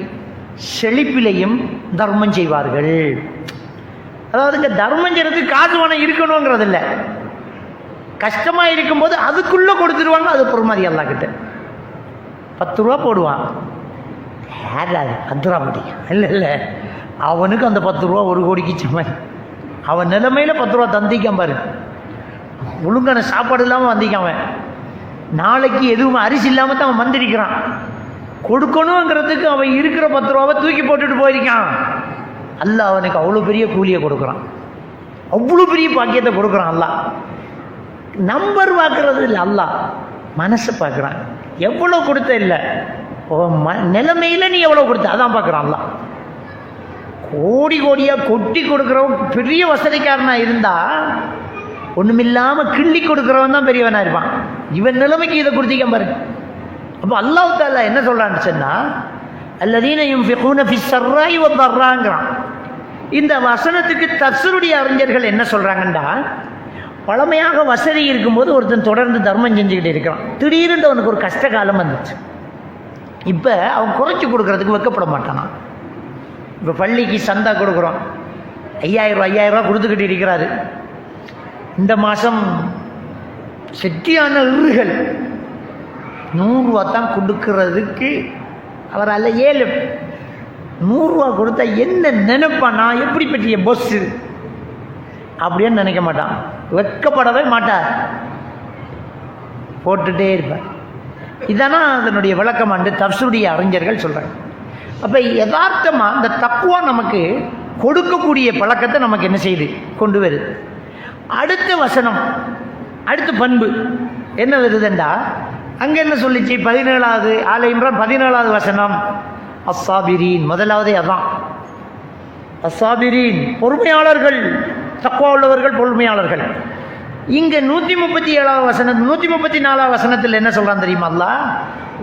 Speaker 1: செழிப்பிலையும் தர்மம் செய்வார்கள். அதாவது இங்கே தர்மம் செய்யறதுக்கு காசு பணம் இருக்கணுங்கிறது இல்லை. கஷ்டமாக இருக்கும்போது அதுக்குள்ளே கொடுத்துருவாங்க. அது பொறுமதி அல்லாஹ் கிட்ட 10 ரூபா போடுவான். யார் அது 10 ரூபா முடியும்? இல்லை, அவனுக்கு அந்த 10 ரூபா 1 கோடிக்கு சமன். அவன் நிலைமையில் 10 ரூபா தந்திக்காம பாரு. ஒழுங்கான சாப்பாடு இல்லாமல் வந்திக்காமன். நாளைக்கு எதுவும் அரிசி இல்லாமல் தான் அவன் வந்திருக்கிறான். கொடுக்கணுங்கிறதுக்கு அவன் இருக்கிற 10 ரூபாவை தூக்கி போட்டுட்டு போயிருக்கான். அல்லாஹ் அவனுக்கு அவ்வளோ பெரிய கூலியை கொடுக்குறான், அவ்வளோ பெரிய பாக்கியத்தை கொடுக்குறான். அல்லாஹ் நம்பர் பார்க்கறது இல்லை, அல்லாஹ் மனசை பார்க்குறான். எவ்வளோ கொடுத்த இல்லை, நிலைமையில் நீ எவ்வளோ கொடுத்த அதான் பார்க்குறான். அல்லாஹ் கோடி கோடியாக கொட்டி கொடுக்குறவன் பெரிய வசதிக்காரனாக இருந்தால் ஒன்றுமில்லாமல் கிள்ளி கொடுக்குறவன் தான் பெரியவனாக இருப்பான். இவன் நிலைமைக்கு இதை கொடுத்திக்க பாருங்க. அப்போ அல்லாஹ் தஆலா என்ன சொல்கிறான்னு சொன்னால், அல்லதீன யுன்ஃபிகூன ஃபிஸ்ஸர்ராஇ வத்தர்ராங்கிறான். இந்த வசனத்துக்கு தஃசீருடைய அறிஞர்கள் என்ன சொல்கிறாங்கன்னா, பழமையாக வசதி இருக்கும்போது ஒருத்தன் தொடர்ந்து தர்மம் செஞ்சுக்கிட்டு இருக்கிறான். திடீர்னு அவனுக்கு ஒரு கஷ்ட காலம் வந்துச்சு. இப்போ அவன் குறைச்சி கொடுக்கறதுக்கு வெக்கப்பட மாட்டானா. இப்போ பள்ளிக்கு சந்தா கொடுக்குறோம், 5000 ரூபா கொடுத்துக்கிட்டு இருக்கிறாரு. இந்த மாதம் செட்டியான இறுகள் 100 ரூபா தான் கொடுக்கறதுக்கு அவரால் 100 ரூபா கொடுத்தா என்ன நினைப்பான்? நான் எப்படி பெரிய பொஸ்ஸு அப்படின்னு நினைக்க மாட்டான், வெக்கப்படவே மாட்டார், போட்டுட்டே இருப்பார். இதானா அதனுடைய விளக்கமாண்டு தஃசீருடைய அறிஞர்கள் சொல்கிறாங்க. அப்போ யதார்த்தமாக இந்த தக்வா நமக்கு கொடுக்கக்கூடிய பழக்கத்தை நமக்கு என்ன செய்யுது, கொண்டு வருது. அடுத்த வசனம், அடுத்த பண்பு என்ன வருதுண்டா, அங்கே என்ன சொல்லிச்சு? 17வது ஆல இம்ரான் 17வது வசனம், அஸ்ஸாபிரீன். முதலாவதே அதான், அஸ்ஸாபிரீன் பொறுமையாளர்கள், தக்வா உள்ளவர்கள் பொறுமையாளர்கள். இங்கே 137வது வசனம் 134வது வசனத்தில் என்ன சொல்கிறான் தெரியுமா? அல்லாஹ்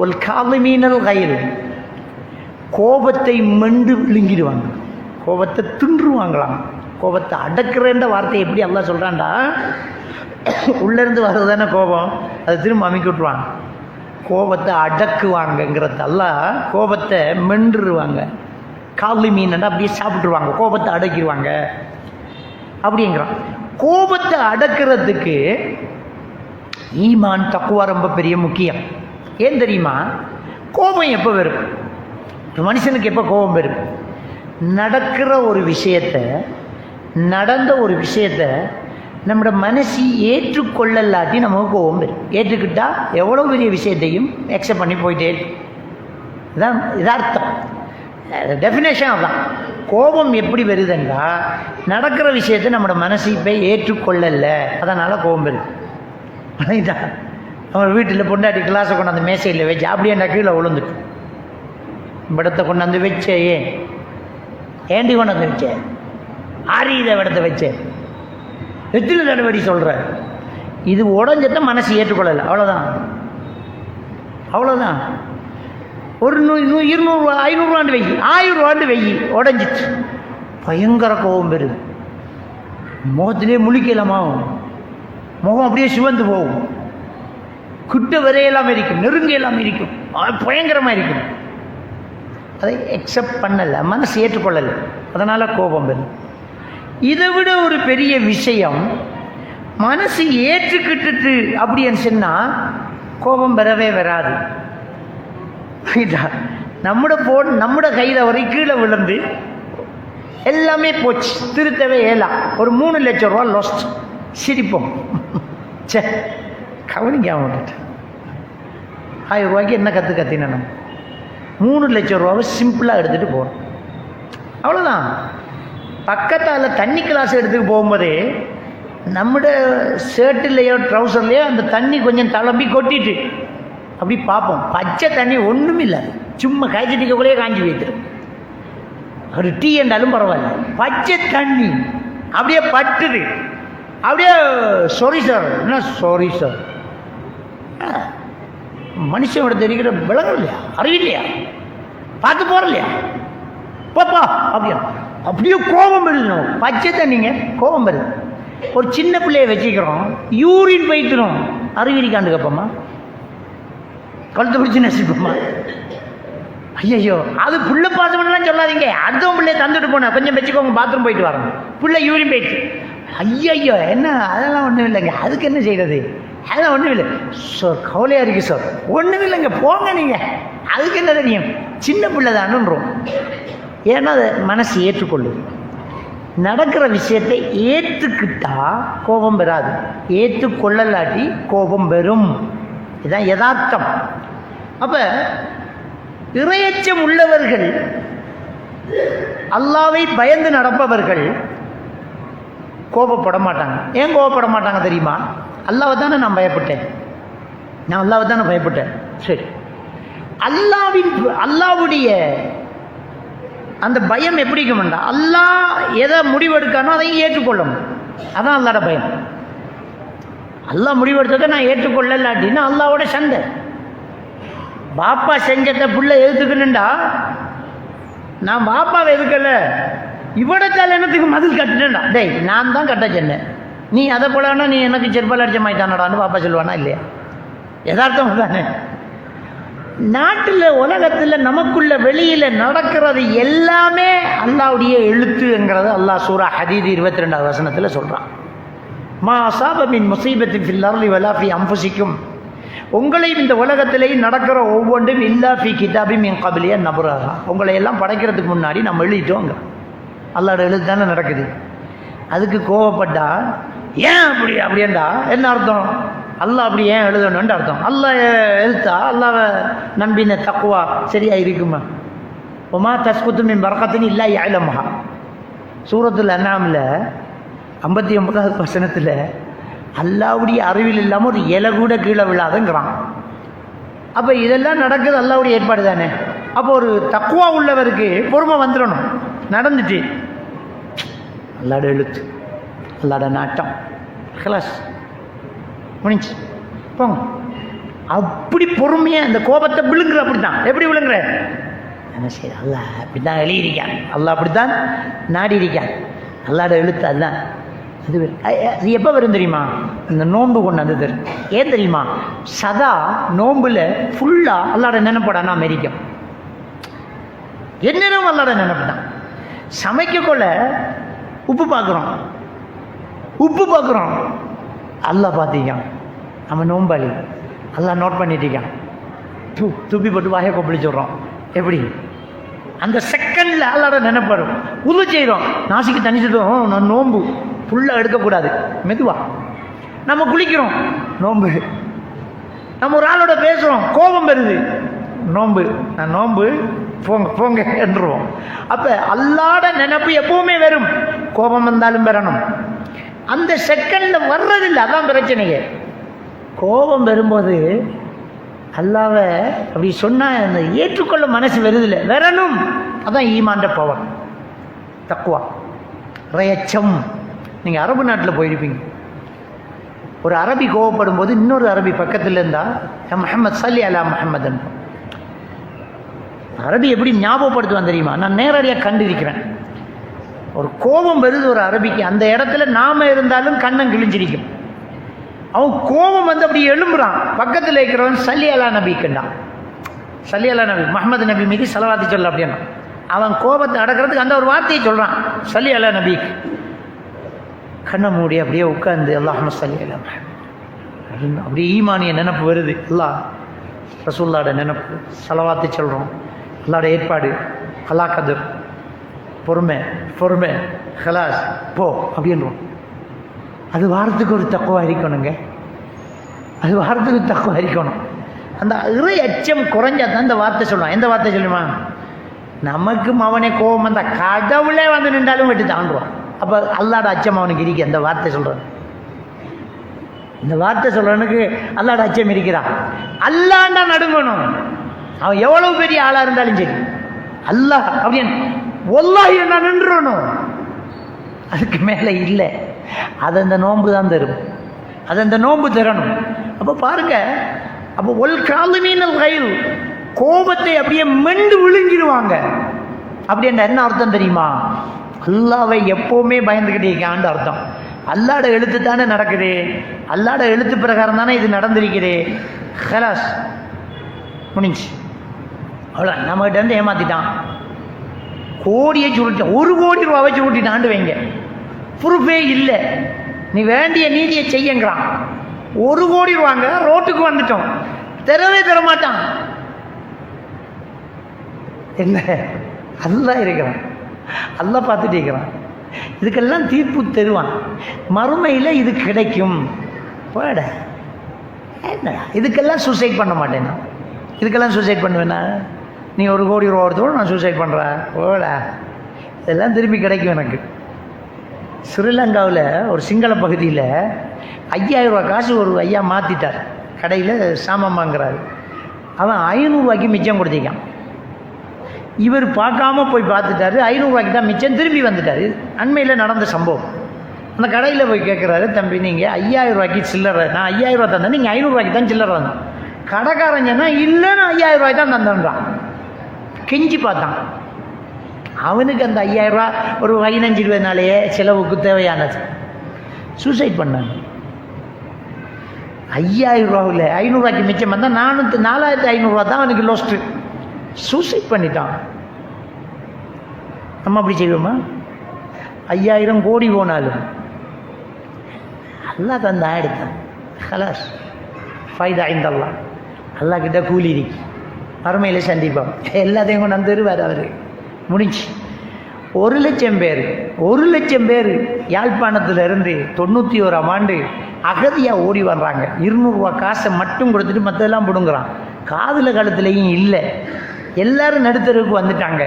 Speaker 1: ஒல் காலிமீனல் கைல், கோபத்தை மெண்டு விழுங்கிடுவாங்க, கோபத்தை தின்றுவாங்களாம். கோபத்தை அடக்கிறேன்ற வார்த்தை எப்படி அல்லாஹ் சொல்கிறான்டா, உள்ளேருந்து வர்றது தானே கோபம், அதை திரும்ப அமைக்கி விட்டுருவாங்க. கோபத்தை அடக்குவாங்கங்கிறது அல்லாஹ் கோபத்தை மென்றுருவாங்க. காலி மீன் அப்படியே சாப்பிட்ருவாங்க, கோபத்தை அடக்கிடுவாங்க அப்படிங்கிறான். கோபத்தை அடக்கிறதுக்கு ஈமான் தக்குவா ரொம்ப பெரிய முக்கியம். ஏன் தெரியுமா? கோபம் எப்போ வரும்? மனுஷனுக்கு எப்போ கோபம் வரும்? நடக்கிற ஒரு விஷயத்தை, நடந்த ஒரு விஷயத்தை நம்மளோட மனசு ஏற்றுக்கொள்ளலாட்டி நமக்கு கோபம் வரும். ஏற்றுக்கிட்டால் எவ்வளோ பெரிய விஷயத்தையும் அக்செப்ட் பண்ணி போயிட்டே இருக்கும். இதுதான் இதார்த்தம், டெஃபினேஷன் அதான். கோபம் எப்படி வருதுன்னா, நடக்கிற விஷயத்தை நம்மளோட மனசு இப்போ ஏற்றுக்கொள்ளலை, அதனால் கோபம் வருது. அதுதான் நம்ம வீட்டில் பொண்டாட்டி கிளாஸை கொண்டாந்து மேசையில் வச்சு அப்படியே நான் கீழே விழுந்துட்டு, படத்தை கொண்டாந்து வச்சே, ஏண்டி கொண்டாந்து வச்சேன், ஆரியத இடத்த வச்சேன், எத்தனை தடவை சொல்கிற, இது உடஞ்சத்தை மனசு ஏற்றுக்கொள்ளலை, அவ்வளோதான் அவ்வளோதான். ஒரு 200 500 ரூபாண்டு வெயி, 1000 ரூபாண்டு வெயி, உடஞ்சிச்சு, பயங்கர கோபம் பெறுது. முகத்திலே முழிக்கலாமா, முகம் அப்படியே சிவந்து போகும், கிட்ட வரையெல்லாம் இருக்கும், நெருங்கையெல்லாம் இருக்கும், பயங்கரமாக இருக்கும். அதை அக்செப்ட் பண்ணலை, மனசு ஏற்றுக்கொள்ளலை, அதனால் கோபம் பெறுது. இதை விட ஒரு பெரிய விஷயம், மனசு ஏற்றுக்கிட்டு அப்படின்னு சொன்னால் கோபம் பெறவே வராது. நம்முட கையில் வரை கீழே விழுந்து எல்லாமே போச்சு, திருத்தவே ஏலாம். ஒரு 3 லட்சம் ரூபா லாஸ்ட், சிரிப்போம், சே கவனிக்காம விட்டுட்டு 1000 ரூபாய்க்கு என்ன கத்தினா நம்ம 3 லட்சம் ரூபாவை சிம்பிளாக எடுத்துகிட்டு போகிறோம், அவ்வளோதான். பக்கத்தால் தண்ணி கிளாஸ் எடுத்துகிட்டு போகும்போதே நம்முட ஷர்ட்லேயோ ட்ரௌசர்லேயோ அந்த தண்ணி கொஞ்சம் தளம்பி கொட்டிட்டு அப்படி பார்ப்போம். பச்சை தண்ணி ஒன்றும் இல்லை, சும்மா காய்ச்சிட்டுக்குள்ளேயே காஞ்சி வைத்துடும். ஒரு டீ என்றாலும் பரவாயில்ல, பச்சை தண்ணி அப்படியே பட்டுது, அப்படியே சாரி சார், என்ன சாரி சார், மனுஷனோட தெரிகிற விளங்கம் இல்லையா, அறிவில்லையா, பார்த்து போற இல்லையா, பாப்பா அப்படியா, அப்படியே கோபம் வருது. பச்சை தண்ணிங்க கோபம் வருது. ஒரு சின்ன பிள்ளைய வச்சுக்கிறோம், யூரின் போய்த்துரும், அறிவிரிக்காண்டு கப்பம்மா, கழுத்து பிடிச்சி நசிப்போம்மா. ஐயோ, அது புள்ள பாசமெல்லாம் சொல்லாதீங்க. அடுத்தவன் பிள்ளைய தந்துட்டு போன கொஞ்சம் வச்சுக்கோங்க, பாத்ரூம் போயிட்டு வரணும், பிள்ளை யூரின் போயிடுச்சு. ஐயோ என்ன, அதெல்லாம் ஒன்றும் இல்லைங்க, அதுக்கு என்ன செய்யறது, அதெல்லாம் ஒன்றும் இல்லை சார், கவலையாக இருக்குது சார், ஒன்றும் இல்லைங்க போங்க நீங்கள், அதுக்கு என்ன தெரியும், சின்ன பிள்ளை தானுன்றோம். ஏன்னா அதை மனசு ஏற்றுக்கொள்ளுது. நடக்கிற விஷயத்தை ஏற்றுக்கிட்டா கோபம் பெறாது, ஏற்றுக்கொள்ளலாட்டி கோபம் பெறும். இதுதான் யதார்த்தம். அப்போ இறையச்சம் உள்ளவர்கள், அல்லாவை பயந்து நடப்பவர்கள் கோபப்பட மாட்டாங்க. ஏன் கோபப்பட மாட்டாங்க தெரியுமா? அல்லாவை தானே நான் பயப்பட்டேன், நான் அல்லாவை தானே பயப்பட்டேன். சரி, அல்லாவுடைய அந்த பயம் எப்படி இருக்கும்டா, அல்லாஹ் எதை முடிவெடுக்கானோ அதையும் ஏற்றுக்கொள்ளணும். அதான் அல்லாட பயம். அல்லாஹ் முடிவெடுத்ததை நான் ஏற்றுக்கொள்ளலாட்டின்னா அல்லாவோட சண்டை. பாப்பா செஞ்சதை புள்ள எதுக்குன்னுண்டா, நான் பாப்பாவை எதுக்கல, இவ்வளத்தால் என்னத்துக்கு மதில் கட்டுனேன்டா, டேய் நான் தான் கட்ட சொன்னேன், நீ அதை போலன்னா நீ எனக்கு செருப்பால் அடிச்ச மாட்டானடான்னு பாப்பா சொல்லுவானா இல்லையா? யதார்த்தம் தானே. நாட்டில் உலகத்தில் நமக்குள்ள வெளியில் நடக்கிறது எல்லாமே அல்லாவுடைய எழுத்துங்கிறது அல்லாஹ் சூரா ஹதீத் 22வது வசனத்தில் சொல்கிறான். மா அஸாப மின் முஸீபத்தின் ஃபில் அர்லி வலா ஃபீ அன்ஃபுஸிக்கும், உங்களையும் இந்த உலகத்திலேயும் நடக்கிற ஒவ்வொன்றும் இல்லா ஃபீ கிதாபி மின் கப்லிய நபுரஹா, உங்களை எல்லாம் படைக்கிறதுக்கு முன்னாடி நம்ம எழுதிட்டோங்க. அல்லாட எழுத்து தானே நடக்குது. அதுக்கு கோவப்பட்டா ஏன் அப்படியேண்டா என்ன அர்த்தம்? அல்லாஹ் அப்படி ஏன் எழுதணும்னு அர்த்தம். அல்லாஹ் எழுத்தா அல்லாஹ்வை நம்பின தக்குவா சரியா இருக்குமா? ஒமா தஸ்குத்து மின் பரக்கத்தின் இல்லா யஅலமுஹா, சூரத்துல் அன்ஆம்ல 59வது வசனத்தில் அல்லாவுடைய அறிவில் இல்லாமல் ஒரு இலை கூட கீழே விழாதுங்கிறான். அப்போ இதெல்லாம் நடக்குது அல்லாவுடைய ஏற்பாடு தானே. அப்போ ஒரு தக்குவா உள்ளவருக்கு பொறுமை வந்துடணும். நடந்துட்டு அல்லாட எழுத்து, அல்லாட நாட்டம், கிளாஸ் முடிஞ்சு போங்க. அப்படி பொறுமையாக அந்த கோபத்தை விழுங்குற. அப்படித்தான். எப்படி விழுங்குற? என்ன செய்ய, அல்லாஹ் அப்படித்தான் எழுதியிருக்கான், அல்லாஹ் அப்படித்தான் நாடி இருக்கான், அல்லாட எழுத்து அதுதான். அது எப்போ வரும் தெரியுமா? இந்த நோன்பு கொண்டு வந்து தரும். ஏன் தெரியுமா? சதா நோன்புல ஃபுல்லாக அல்லாட நினைப்படானா அமெரிக்கம் என்னென்னும் அல்லாட நினைப்பு தான். சமைக்கக்குள்ள உப்பு பார்க்குறோம், அல்லாஹ் பார்த்திக்கான், நம்ம நோம்பாளி அல்லாஹ் நோட் பண்ணிட்டிருக்கான், துப்பி போட்டு வாயை கொப்பளிச்சுடுறோம். எப்படி அந்த செகண்டில் அல்லாட நினைப்படும். உது செய்கிறோம், நாசிக்கு தண்ணி சொல்லுவோம், நான் நோம்பு ஃபுல்லாக எடுக்கக்கூடாது, மெதுவா. நம்ம குளிக்கிறோம், நோம்பு. நம்ம ஒரு ஆளோட பேசுகிறோம், கோபம் வருது, நோம்பு, நான் நோம்பு, போங்க போங்க என்றுவோம். அப்போ அல்லாட நினைப்பு எப்பவுமே வரும், கோபம் வந்தாலும் வரணும். அந்த செகண்டில் வர்றதில்லை, அதான் பிரச்சனையே. கோபம் வரும்போது அல்லாவை அப்படி சொன்னால் அந்த ஏற்றுக்கொள்ள மனசு வருதில்லை, வரணும். அதான் ஈமான்ட பவர், தக்குவா, இறையச்சம். நீங்கள் அரபு நாட்டில் போயிருப்பீங்க, ஒரு அரபி கோவப்படும் போது இன்னொரு அரபி பக்கத்தில் இருந்தால் முஹம்மது சல்லி அலா முஹம்மதன், அரபி எப்படி ஞாபகப்படுத்துவான் தெரியுமா? நான் நேரடியாக கண்டிருக்கிறேன். ஒரு கோபம் வருது ஒரு அரபிக்கு, அந்த இடத்துல நாம இருந்தாலும் கண்ணம் கிழிஞ்சிருக்கும். அவன் கோபம் வந்து அப்படி எழும்புறான், பக்கத்தில் இருக்கிறவன் சல்லி அலா நபி கண்டான், சல்லி அலா நபி முஹம்மது நபி மீது ஸலவாத்து சொல்ல அப்படின்னா, அவன் கோபத்தை அடக்கிறதுக்கு அந்த ஒரு வார்த்தையை சொல்கிறான், சல்லி அலா நபிக்கு. கண்ணை மூடி அப்படியே உட்காந்து அல்லாஹும்ம ஸல்லி அலா முஹம்மது, அப்படியே ஈமானிய நினப்பு வருது, அல்லாஹ் ரசூலுல்லாஹ்ட நினப்பு, ஸலவாத்து சொல்கிறோம், அல்லாஹ்ட ஏற்பாடு, அல்லாஹ் கதர், பொறுமை பொறுமை, ஹலாஸ் போ அப்படின்றோம். அது வாரத்துக்கு ஒரு தக்குவா இருக்கணுங்க, அது வாரத்துக்கு தக்குவா இருக்கணும். அந்த இறை அச்சம் குறைஞ்சா தான் இந்த வார்த்தை சொல்லுவான். எந்த வார்த்தை சொல்லுமா? நமக்கு அவனே கோபம் வந்தா கடவுளே வந்து நின்றாலும் விட்டு தாண்டுவான். அப்போ அல்லாட அச்சம் அவனுக்கு இருக்கு. அந்த வார்த்தை சொல்கிறான், இந்த வார்த்தை சொல்கிறவனுக்கு அல்லாட அச்சம் இருக்கிறான். அல்லாண்டா நடுங்கணும், அவன் எவ்வளவு பெரிய ஆளாக இருந்தாலும் சரி, அல்லாஹ் அப்படின்னு வல்லாஹி நான் நின்றணும், அதுக்கு மேலே இல்லை. அது அந்த நோன்பு தான் தரும், அது அந்த நோன்பு தரணும். அப்போ பாருங்க, அப்போ ஒல் காலிமீனல் கைல், கோபத்தை அப்படியே மெண்டு விழுங்கிடுவாங்க. அப்படி என்ன அர்த்தம் தெரியுமா? அல்லாவை எப்பவுமே பயந்துக்கிட்டே இருக்கான்னு அர்த்தம். அல்லாட எழுத்து தானே நடக்குது, அல்லாட எழுத்து பிரகாரம் தானே இது நடந்திருக்குது. ஹலாஸ் முடிஞ்சு, அவ்வளோ. நம்மகிட்ட இருந்து ஏமாத்திட்டான், கோடியை சுருட்டான், 1 கோடி ரூபாவை சுருட்டிட்டான்னு வைங்க, ப்ரூஃபே இல்லை, நீ வேண்டிய நீதியை செய்யுங்கிறான். 1 கோடி ரூபாங்க, ரோட்டுக்கு வந்துட்டோம், தரவே தரமாட்டான். என்ன அல்லா இருக்கிறான், அல்லா பார்த்துட்டு இருக்கிறான். இதுக்கெல்லாம் தீர்ப்பு தருவான். மறுமையில் இது கிடைக்கும். போட என்ன, இதுக்கெல்லாம் சூசைட் பண்ண மாட்டேன் நான். இதுக்கெல்லாம் சூசைட் பண்ணுவேன்னா, நீ 1 கோடி ரூபா ஒருத்தோடு நான் சூசைட் பண்ணுறேன், போட இதெல்லாம் திரும்பி கிடைக்கும் எனக்கு. ஸ்ரீலங்காவில் ஒரு சிங்கள பகுதியில் 5000 ரூபா காசு ஒரு ஐயா மாற்றிட்டார். கடையில் சாமான் வாங்குறாரு. அவன் 500 ரூபாய்க்கு மிச்சம் கொடுத்திருக்கான். இவர் பார்க்காம போய் பார்த்துட்டாரு, 500 ரூபாய்க்கு தான் மிச்சம், திரும்பி வந்துட்டார். அண்மையில் நடந்த சம்பவம். அந்த கடையில் போய் கேட்குறாரு, தம்பி நீங்கள் 5000 ரூபாய்க்கு சில்லறை, நான் 5000 ரூபா தந்தேன், நீங்கள் 500 ரூபாய்க்கு தான் சில்லறை தந்தேன். கடைக்காரன் சொன்னால் இல்லை, நான் 5000 ரூபாய்க்கு தான் தந்தேன்றான். கெஞ்சி பார்த்தான். அவனுக்கு அந்த 5000 ரூபா ஒரு 15-20 நாளையே செலவுக்கு தேவையானது. சூசைட் பண்ணாங்க. 5000 ரூபாவில் 500 ரூபாய்க்கு மிச்சம் வந்தால் 4500 ரூபா தான் அவனுக்கு லோஸ்ட்டு. சூசைட் பண்ணிட்டான். நம்ம அப்படி செய்வோமா? 5000 கோடி போனாலும் அல்லா தந்தா எடுத்தான். ஹலாஸ் ஃபைதா இந்தல்லாம். அல்லா கிட்ட கூலி இருக்கு, மறுமையில் சந்திப்போம். எல்லாத்தையும் கொண்டு வந்துருவார் அவர். முடிஞ்சு. 1,00,000 பேர் 1,00,000 பேர் யாழ்ப்பாணத்திலிருந்து 91ஆம் ஆண்டு அகதியாக ஓடி வர்றாங்க. 200 ரூபா காசை மட்டும் கொடுத்துட்டு மற்றதெல்லாம் பிடுங்குறான். காதில் கழுத்துலையும் இல்லை. எல்லாரும் நடுத்தருக்கு வந்துட்டாங்க.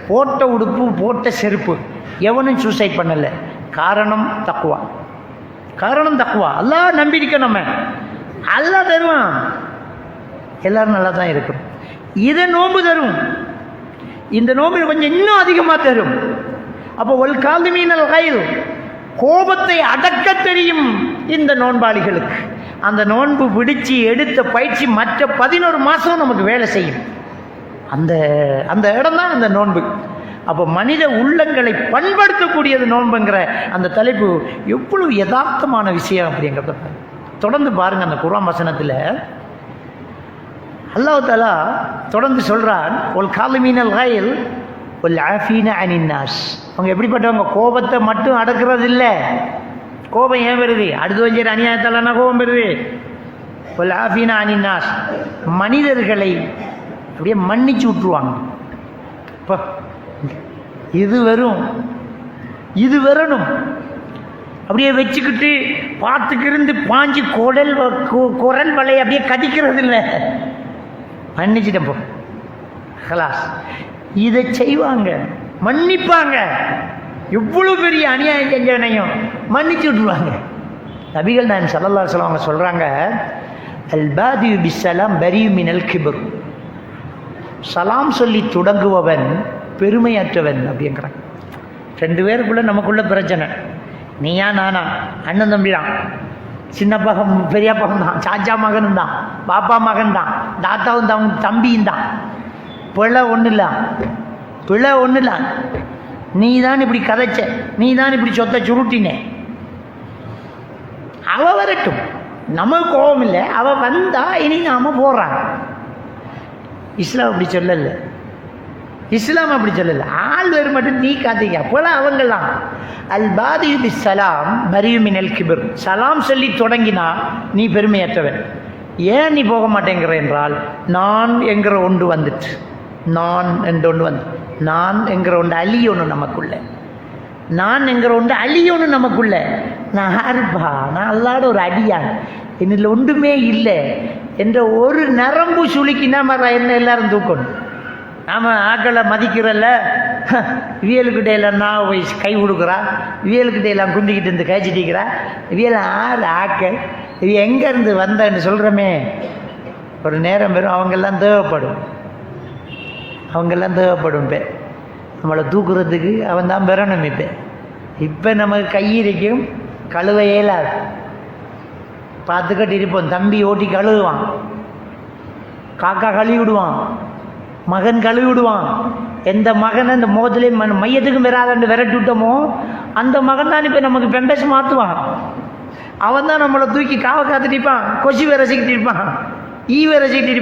Speaker 1: போட்ட உடுப்பு, போட்ட செருப்பு, எவனும் சூசைட் பண்ணலை. காரணம் தக்குவா. காரணம் தக்குவா. அல்லாஹ் நம்பியிருக்க, நம்ம அல்லாஹ் தருவான். எல்லாரும் நல்லா தான் இருக்கும். இதை நோன்பு தரும். இந்த நோம்பு கொஞ்சம் இன்னும் அதிகமாக தரும். அப்போ ஒல் காலிமீனல் கைல், கோபத்தை அடக்க தெரியும் இந்த நோன்பாளிகளுக்கு. அந்த நோன்பு பிடிச்சி எடுத்த பயிற்சி மற்ற 11 மாதம் நமக்கு வேலை செய்யும். அந்த அந்த இடம் தான் அந்த நோன்பு. அப்போ மனித உள்ளங்களை பண்படுத்தக்கூடியது நோன்புங்கிற அந்த தலைப்பு எவ்வளவு யதார்த்தமான விஷயம் அப்படிங்கிறத தொடர்ந்து பாருங்கள். அந்த குர்ஆன் வசனத்தில் அல்லாஹ் தஆலா தொடர்ந்து சொல்கிறான், ஒல் காலிமீனல் கைல் ஒல் ஆஃபீன அனின் நாஸ். அவங்க எப்படிப்பட்டவங்க? கோபத்தை மட்டும் அடக்கிறது இல்லை. கோபம் ஏன் வருது? அடுத்து வஞ்சர் அநியாயத்தாலனா கோபம் வருது. ஒல் ஆஃபீன அனின் நாஸ், மனிதர்களை அப்படியே மன்னிச்சு விட்டுருவாங்க. இப்போ இது வரும், இது வரணும். அப்படியே வச்சுக்கிட்டு பார்த்துக்கிருந்து பாஞ்சு குரல் வலையை அப்படியே கதிக்கிறது இல்லை. மன்னிச்சிட்டப்போ ஹலாஸ். இதை செய்வாங்க, மன்னிப்பாங்க. எவ்வளவு பெரிய அநியாயம் செஞ்சவனையும் மன்னிச்சு விட்டுருவாங்க. நபிகள் நாயகம் ஸல்லல்லாஹு அலைஹி வஸல்லம் அவங்க சொல்கிறாங்க, அல் பாதியு பிஸ்ஸலாம் பரியு மினல் கிப்ர். சலாம் சொல்லி தொடங்குபவன் பெருமையற்றவன் அப்படிங்கிறாங்க. 2 பேருக்குள்ள நமக்குள்ள பிரச்சனை. நீயா நானா, அண்ணன் தம்பி தான், சின்னப்பா பெரியப்பா தான், சாச்சா மகனும் தான், பாப்பா மகன் தான், தாத்தாவும் தம்பியும் தான். பிழை ஒன்றும் இல்லை, பிழை ஒன்றும் இல்லை. நீ தான் இப்படி கதைச்ச, நீ தான் இப்படி சொத்தை சுருட்டினே. அவ வரட்டும், நமக்கு கோபம் இல்லை. அவ வந்தா இனி நாம போடுறாங்க. இஸ்லாம் அப்படி சொல்லலை. இஸ்லாம் அப்படி சொல்லலை. ஆள் வேறு மட்டும் நீ காத்தீங்க போல அவங்கெல்லாம். அல் பாதியு பிஸ்ஸலாம் பரியு மினல் கிப்ர். சலாம் சொல்லி தொடங்கினா நீ பெருமையற்றவன். ஏன் நீ போக மாட்டேங்கிற என்றால், நான் என்கிற ஒன்று வந்துட்டு, நான் என்ற ஒன்று வந்து, நான் என்கிற ஒன்று அழியொன்று நமக்குள்ள, நான் என்கிற ஒன்று அழியொன்று நமக்குள்ள. நான் யாருப்பா? நான் அல்லாட ஒரு அடியான், என்னில் ஒன்றுமே இல்லை என்ற ஒரு நரம்பு சுளுக்கினா என்ன எல்லாரும் தூக்கணும். நாம் ஆக்களை மதிக்கிறல்ல, வியலுக்கிட்ட எல்லாம் நான் போய் கை கொடுக்குறா, வியலுக்கிட்ட எல்லாம் குந்திக்கிட்டு இருந்து கழிச்சிட்டிக்கிறா. வியல் ஆறு ஆக்கள் இது எங்கேருந்து வந்தேன்னு சொல்கிறோமே, ஒரு நேரம் வரும் அவங்கெல்லாம் தேவைப்படும். அவங்கெல்லாம் தேவைப்படும். இப்போ நம்மளை தூக்குறதுக்கு அவன் தான் பெறணும். இப்போ நமக்கு கையிருக்கும், கழுவ இயலாது. பார்த்துக்கிட்டு இருப்போம். தம்பி ஓட்டி கழுவுவான், காக்கா கழுவி விடுவான், மகன் கழுவி விடுவான். எந்த மகனை இந்த முகத்திலே மையத்துக்கும் வராதன்னு விரட்டி விட்டோமோ அந்த மகன் தான் இப்போ நமக்கு பெண்டஸ் மாற்றுவான். அவன் தான் நம்மளை தூக்கி காவை காத்துட்டு இருப்பான், கொசு வேற சிக்கிட்டு இருப்பான், ஈ வேற சிக்கிட்டு இருப்பான்.